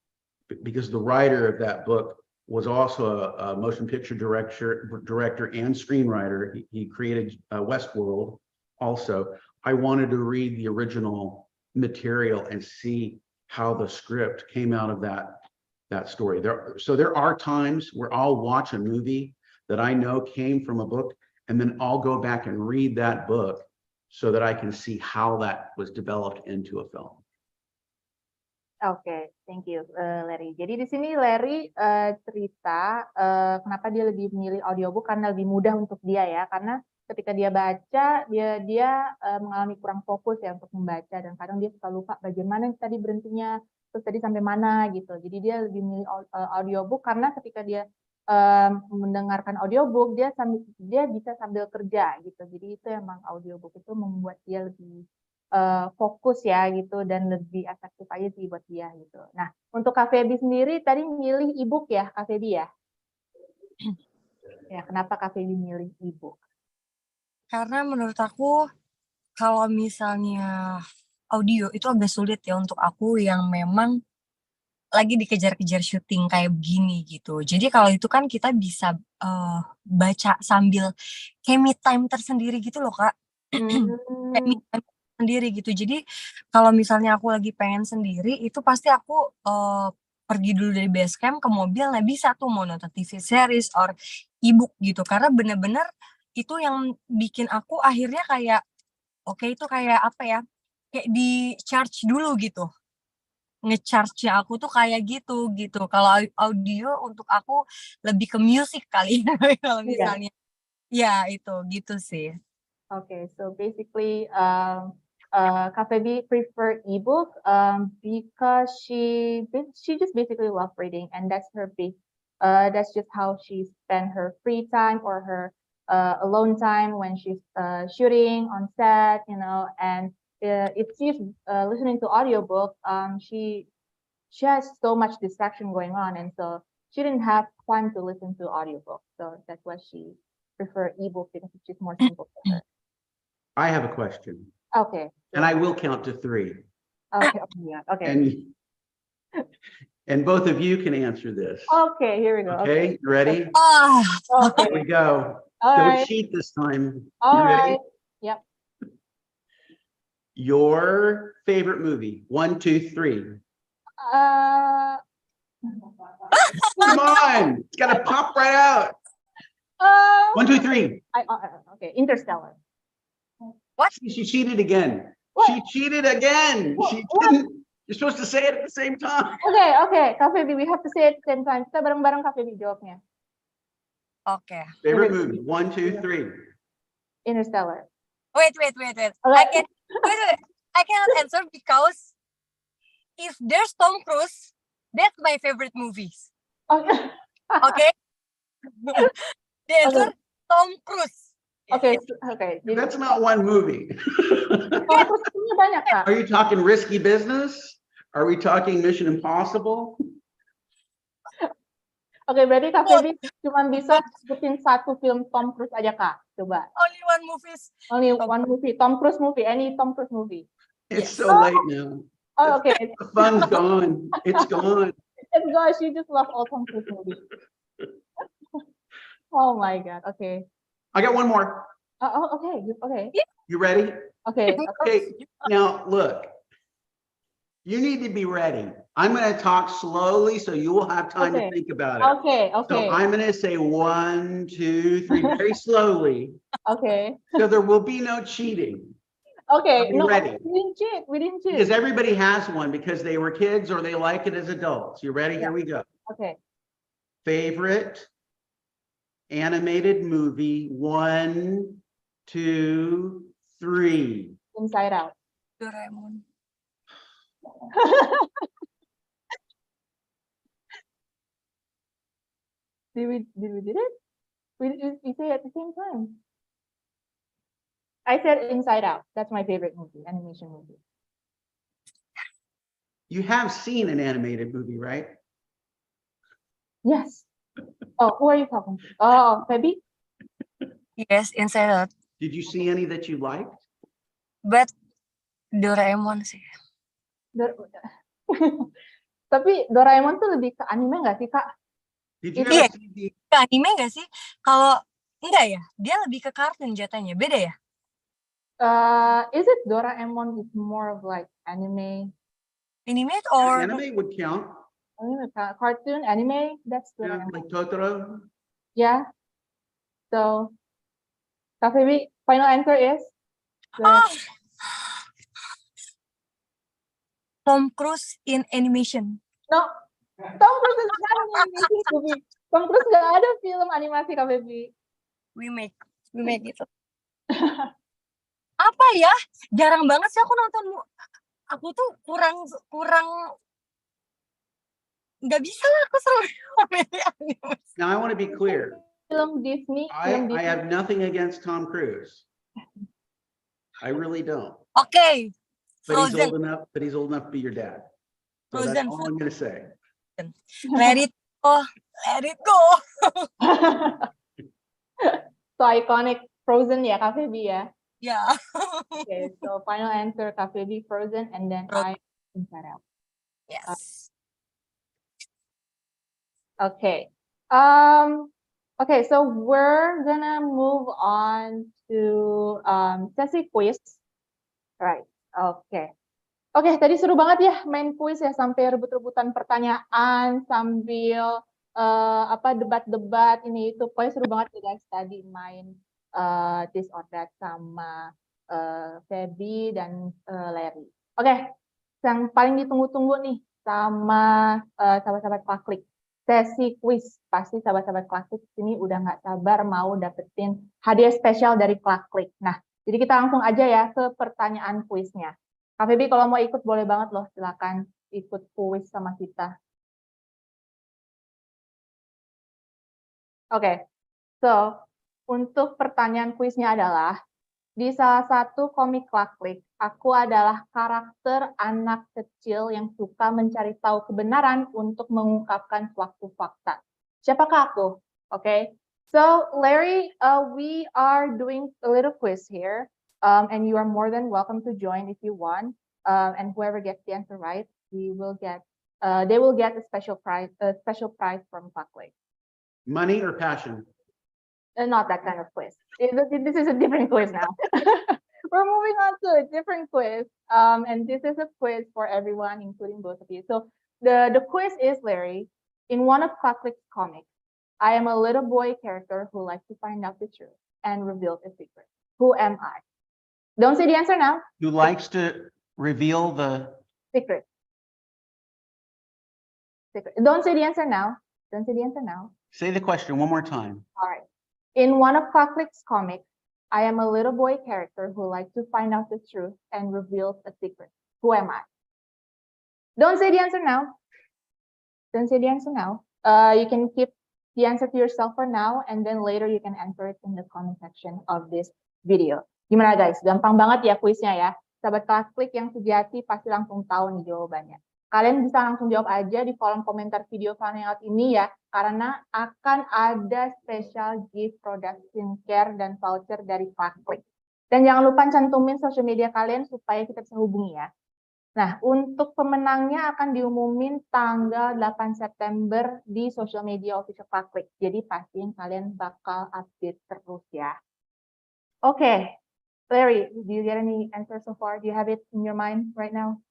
because the writer of that book was also a motion picture director and screenwriter. He created Westworld also. I wanted to read the original material and see how the script came out of that story. So there are times where I'll watch a movie that I know came from a book, and then I'll go back and read that book so that I can see how that was developed into a film. Oke, thank you, Larry. Jadi di sini Larry cerita kenapa dia lebih memilih audiobook karena lebih mudah untuk dia ya. Karena ketika dia baca, dia mengalami kurang fokus ya untuk membaca dan kadang dia suka lupa bagaimana tadi berhentinya, terus tadi sampai mana gitu. Jadi dia lebih memilih audiobook karena ketika dia mendengarkan audiobook dia bisa sambil kerja gitu. Jadi itu emang audiobook itu membuat dia lebih fokus ya gitu dan lebih efektif aja sih buat dia gitu. Nah, untuk Kak Faby sendiri tadi milih e-book ya, Kak Faby ya? Ya, kenapa Kak Faby milih e-book? Karena menurut aku kalau misalnya audio itu agak sulit ya untuk aku yang memang lagi dikejar-kejar syuting kayak begini gitu. Jadi kalau itu kan kita bisa baca sambil kayak me time tersendiri gitu loh, Kak. Kayak me time sendiri gitu. Jadi kalau misalnya aku lagi pengen sendiri itu pasti aku pergi dulu dari base camp ke mobil, nah bisa tuh mau nonton TV series or e-book gitu. Karena bener-bener itu yang bikin aku akhirnya kayak oke itu kayak apa ya, kayak di-charge dulu gitu. Nge-charge-nya aku tuh kayak gitu. Kalau audio untuk aku lebih ke musik kali kalau misalnya. Ya itu, gitu sih. Okay, so basically, Kak Faby prefer ebook because she just basically love reading, and that's just how she spend her free time or her alone time when she's shooting on set, you know. And if she's listening to audiobook, she has so much distraction going on, and so she didn't have time to listen to audiobook. So that's why she prefer ebook because it's just more simple for her. I have a question, Okay. and I will count to 3. Okay. Yeah. Okay. And both of you can answer this. Okay. Here we go. Okay, you ready? Okay. Here we go. All Don't right. cheat this time. All You ready? right. Yep. Your favorite movie? 1, 2, 3. Come on, it's gotta pop right out. 1, 2, 3. Okay. Interstellar. What? She cheated again. What? She cheated again. What? She didn't. You're supposed to say it at the same time. Okay. Kak Faby, we have to say it at the same time. Kita bareng-bareng Kak Faby jawabnya. Okay. Favorite movie? 1, 2, 3. Interstellar. Wait. Okay. Wait. I cannot answer because if there's Tom Cruise, that's my favorite movies. Okay. Okay? The answer Tom Cruise. Okay. Jadi, That's not one movie. Cruise-nya banyak, Kak. Are you talking Risky Business? Are we talking Mission Impossible? Oke, berarti Kak Faby cuma bisa sebutin satu film Tom Cruise aja, Kak. Coba. Only one movies. Only one movie. Tom Cruise movie. Any Tom Cruise movie. It's Yes. so late now. Oh, okay. The fun's gone. It's gone. And gosh, you just love all Tom Cruise movies. Oh my God. Okay. I got one more. Okay. You ready? Okay. Okay, now look. You need to be ready. I'm going to talk slowly so you will have time to think about it. Okay. So I'm going to say 1, 2, 3 very slowly. Okay. So there will be no cheating. Okay. Are you ready? We didn't cheat. Because everybody has one because they were kids or they like it as adults. You ready? Here we go. Okay. Favorite animated movie? 1, 2, 3. Inside Out. Doraemon. Did we did it? We say at the same time. I said Inside Out. That's my favorite movie, animation movie. You have seen an animated movie, right? Yes. Oh, who are you talking to? Oh, Faby? Yes, Inside Out. Did you see any that you liked? But Doraemon sih. Tapi Doraemon tuh lebih ke anime nggak sih, Kak? Did you Iya. ever see the Ke anime nggak sih? Kalau enggak ya, dia lebih ke kartun jatuhnya. Beda ya? Is it Doraemon is more of like anime? Animate or anime would count? Cartoon, anime, that's Yeah, Doraemon. like Totoro. Yeah. So, Kak Faby, final answer is? Ah, Tom Cruise in animation. No, Tom Cruise is not an animation movie. Tom Cruise nggak ada film animasi Kak Faby. We make itu. Apa ya? Jarang banget sih aku nonton. Aku tuh kurang nggak bisa lah aku selalu memilih animasi. Now I want to be clear. Film Disney. I have nothing against Tom Cruise. I really don't. Oke. But he's Frozen. old enough. But he's old enough to be your dad. So that's Frozen. all I'm going to say. Let it go. Let it go. So iconic Frozen ya Kak Faby ya. Ya. Okay, so final answer Kak Faby Frozen, and then I Inside Out. Yes. Okay. Okay, so we're gonna move on to sesi quiz. Right. Okay. Oke, tadi seru banget ya main quiz ya, sampai rebut-rebutan pertanyaan sambil debat-debat ini itu. Pokoknya seru banget ya guys tadi main this or that sama Faby dan Larry. Oke, yang paling ditunggu-tunggu nih sama sahabat-sahabat KLAKLIK. Sesi quiz. Pasti sahabat-sahabat KLAKLIK sini udah nggak sabar mau dapetin hadiah spesial dari KLAKLIK. Nah, jadi kita langsung aja ya ke pertanyaan kuisnya. Kak Faby kalau mau ikut boleh banget loh, silakan ikut kuis sama kita. Oke, so untuk pertanyaan kuisnya adalah, di salah satu komik KLAKLIK, aku adalah karakter anak kecil yang suka mencari tahu kebenaran untuk mengungkapkan suatu fakta. Siapakah aku? Okay, so Larry, we are doing a little quiz here, and you are more than welcome to join if you want. And whoever gets the answer right, they will get a special prize from KLAKLIK. Money or passion? Not that kind of quiz. This is a different quiz now. We're moving on to a different quiz, and this is a quiz for everyone, including both of you. So the quiz is, Larry, in one of KLAKLIK's comics, I am a little boy character who likes to find out the truth and reveal a secret. Who am I? Don't say the answer now. Who likes to reveal the secret? Don't say the answer now. Don't say the answer now. Say the question one more time. All right. In one of KLAKLIK's comics, I am a little boy character who likes to find out the truth and reveals a secret. Who am I? Don't say the answer now. Don't say the answer now. You can keep the answer to yourself for now, and then later you can answer it in the comment section of this video. Gimana guys? Gampang banget ya kuisnya ya. Sahabat KLAKLIK yang sejati pasti langsung tahu nih jawabannya. Kalian bisa langsung jawab aja di kolom komentar video Fun Hangout ini ya, karena akan ada special gift produk skincare dan voucher dari KLAKLIK. Dan jangan lupa cantumin social media kalian supaya kita bisa hubungi ya. Nah, untuk pemenangnya akan diumumin tanggal 8 September di social media official KLAKLIK. Jadi pastiin kalian bakal update terus ya. Oke, Larry, do you get any answer so far? Do you have it in your mind right now?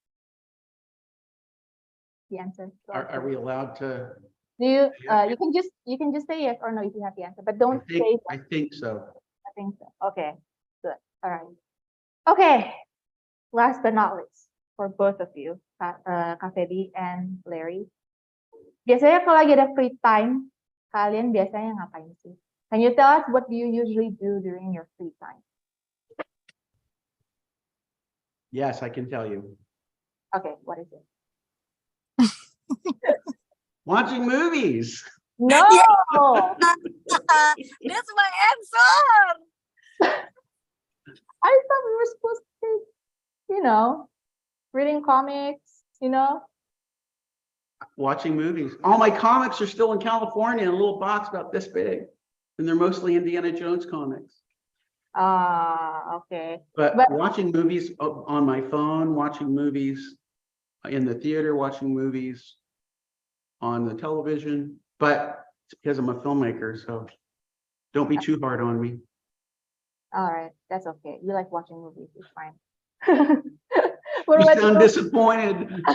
The answer. Are we allowed to? Do you? You can just say yes or no if you have the answer, but don't say. I think so. I think so. Okay, good. All right. Okay. Last but not least, for both of you, Kak Faby and Larry. Biasanya kalau lagi ada free time, kalian biasanya ngapain sih? Can you tell us what do you usually do during your free time? Yes, I can tell you. Okay, what is it? Watching movies. No. That's my answer. I thought we were supposed to say, reading comics, Watching movies. All my comics are still in California in a little box about this big. And they're mostly Indiana Jones comics. Okay. But watching movies on my phone, watching movies in the theater, watching movies on the television, but it's because I'm a filmmaker, so don't be too hard on me. All right, that's okay. You like watching movies, it's fine. You sound disappointed. I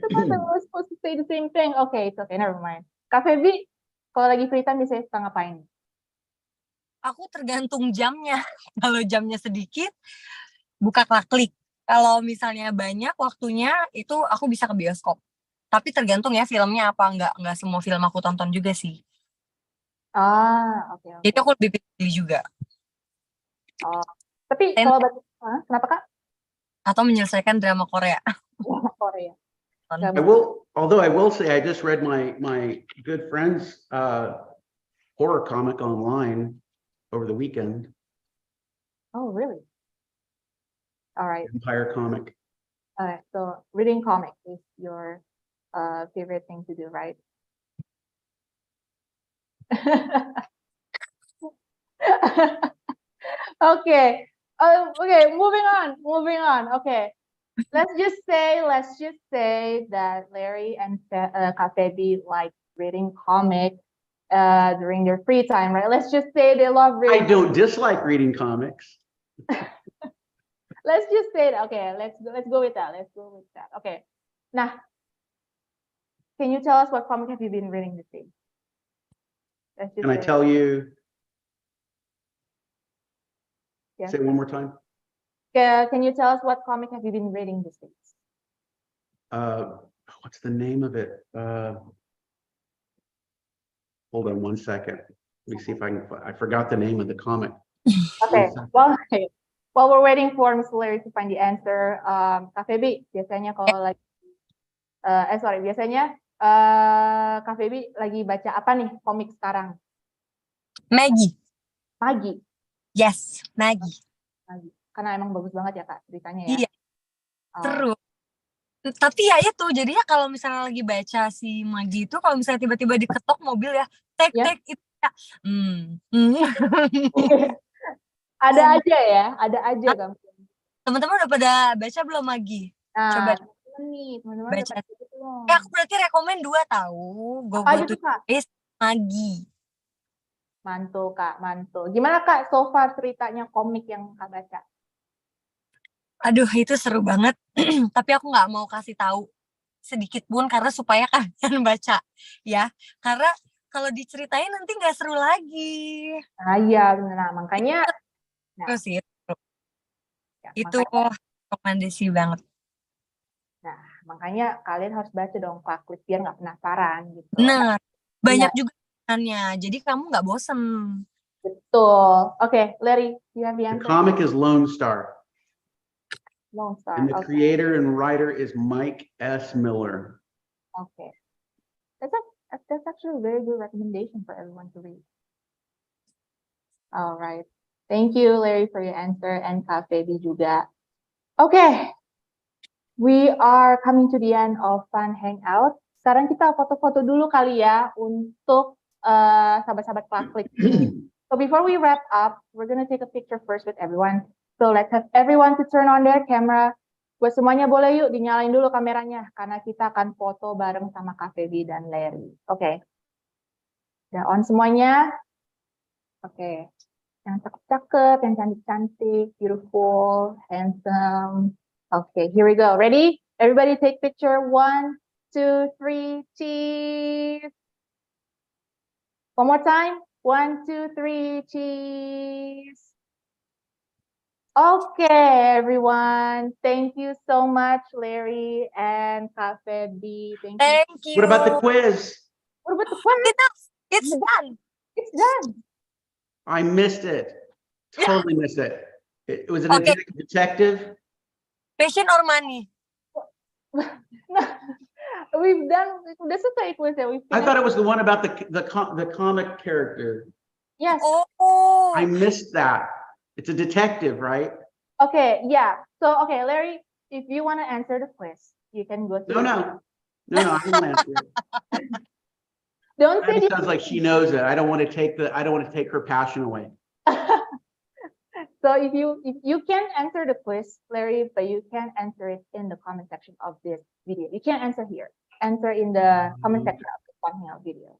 thought we were supposed to say the same thing. Okay, it's okay, never mind. Kak Faby, kalau lagi free time biasanya suka ngapain? Aku tergantung jamnya. Kalau jamnya sedikit, buka KLAKLIK. Kalau misalnya banyak waktunya, itu aku bisa ke bioskop. Tapi tergantung ya filmnya apa. Nggak semua film aku tonton juga sih. Oke. Jadi aku lebih pilih juga. Oh. Tapi Dan- kalau kenapa Kak? Atau menyelesaikan drama Korea. Korea. Although I will say, I just read my good friend's horror comic online over the weekend. Oh, really? All right. Empire comic. Okay. So reading comic is your favorite thing to do, right? Okay. Okay. Moving on. Okay. Let's just say that Larry and Kak Faby like reading comic during their free time, right? Let's just say they love I reading. don't dislike reading comics. Let's just say that. Okay, let's go with that. Okay. Nah, can you tell us what comic have you been reading this week? Can I tell you? Yeah. Say it one more time. Can you tell us what comic have you been reading this week? What's the name of it? Hold on one second. Let me see if I forgot the name of the comic. Okay. Well, while we're waiting for Miss Larry to find the answer, Kak Faby, biasanya kalau lagi, biasanya Kak Faby lagi baca apa nih komik sekarang? Maggie. Maggie. Yes, Maggie. Karena emang bagus banget ya Kak ceritanya ya. Iya, seru. Tapi ya itu, jadinya kalau misalnya lagi baca si Maggie itu, kalau misalnya tiba-tiba diketok mobil ya, tek itu ya. Ada aja kan. Teman-teman udah pada baca belum Maggie? Nah, Coba teman-teman baca. udah baca belum? Aku berarti rekomen 2 tahu. Apa aja tuh Kak? Maggie. Mantul Kak, mantul. Gimana Kak so far ceritanya komik yang Kak baca? Aduh, itu seru banget. Tapi aku nggak mau kasih tahu sedikit pun karena supaya kalian baca ya. Karena kalau diceritain nanti nggak seru lagi. Nah, iya benar. Makanya Terus ya, itu rekomendasi banget. Nah, makanya kalian harus baca dong KLAKLIK biar nggak penasaran gitu. Benar. Banyak juga pesannya. Jadi kamu nggak bosen. Betul. Okay, Larry, you have the The answer? comic is Lone Star. Lone Star. And the creator and writer is Mike S. Miller. Okay. That's actually a very good recommendation for everyone to read. All right. Thank you, Larry, for your answer, and Kak Faby juga. Okay. We are coming to the end of Fun Hangout. Sekarang kita foto-foto dulu kali ya untuk sahabat-sahabat KLAKLIK. So before we wrap up, we're gonna take a picture first with everyone. So let's have everyone to turn on their camera. Buat semuanya boleh yuk dinyalain dulu kameranya karena kita akan foto bareng sama Kak Faby dan Larry. Oke. Udah on semuanya? Oke. Yang cakep-cakep, yang cantik-cantik, beautiful, handsome. Okay, here we go. Ready? Everybody take picture. 1, 2, 3, cheese. One more time. 1, 2, 3, cheese. Okay, everyone. Thank you so much, Larry and Kak Faby. Thank you. What about the quiz? What about the quiz? It's done. It's done. I missed it. Totally missed it. Was it a detective? Passion or money? We've done. This is a quiz that we've. I thought it was the one about the comic character. Yes. Oh. I missed that. It's a detective, right? Okay. Yeah. So okay, Larry, if you want to answer the quiz, you can go to. No. I don't want to answer it. Don't say. It sounds like she knows it. I don't want to take her passion away. So if you can answer the quiz, Larry, but you can answer it in the comment section of this video. You can't answer here. Answer in the comment section of the Fun Hangout video.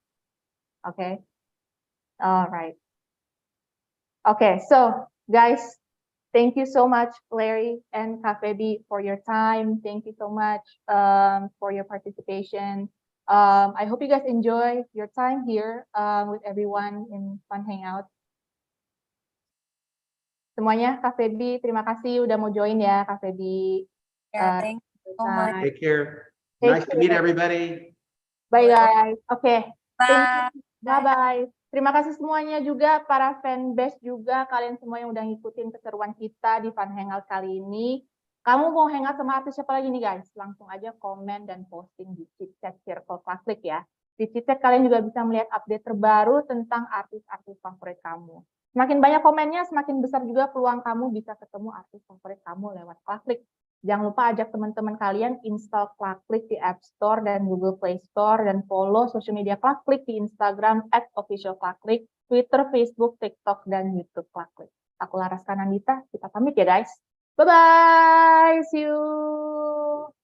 Okay. All right. Okay. So guys, thank you so much, Larry and Kak Faby, for your time. Thank you so much for your participation. I hope you guys enjoy your time here with everyone in Fun Hangout. semuanya. Kak Faby, terima kasih udah mau join ya, Kak Faby. Ya, thank you so much. Take care. Take Nice to meet care. everybody. Bye guys. Oke. Bye. Bye-bye. Terima kasih semuanya juga, para fanbase juga, kalian semua yang udah ngikutin keseruan kita di Fun Hangout kali ini. Kamu mau hangout sama artis siapa lagi nih guys? Langsung aja komen dan posting di chit chat Circle KLAKLIK ya. Di chit chat kalian juga bisa melihat update terbaru tentang artis-artis favorit kamu. Semakin banyak komennya, semakin besar juga peluang kamu bisa ketemu artis favorit kamu lewat KLAKLIK. Jangan lupa ajak teman-teman kalian install KLAKLIK di App Store dan Google Play Store, dan follow sosial media KLAKLIK di Instagram @officialklaklik, Twitter, Facebook, TikTok, dan YouTube KLAKLIK. Aku Laras Kanandita, kita pamit ya guys. Bye-bye, see you.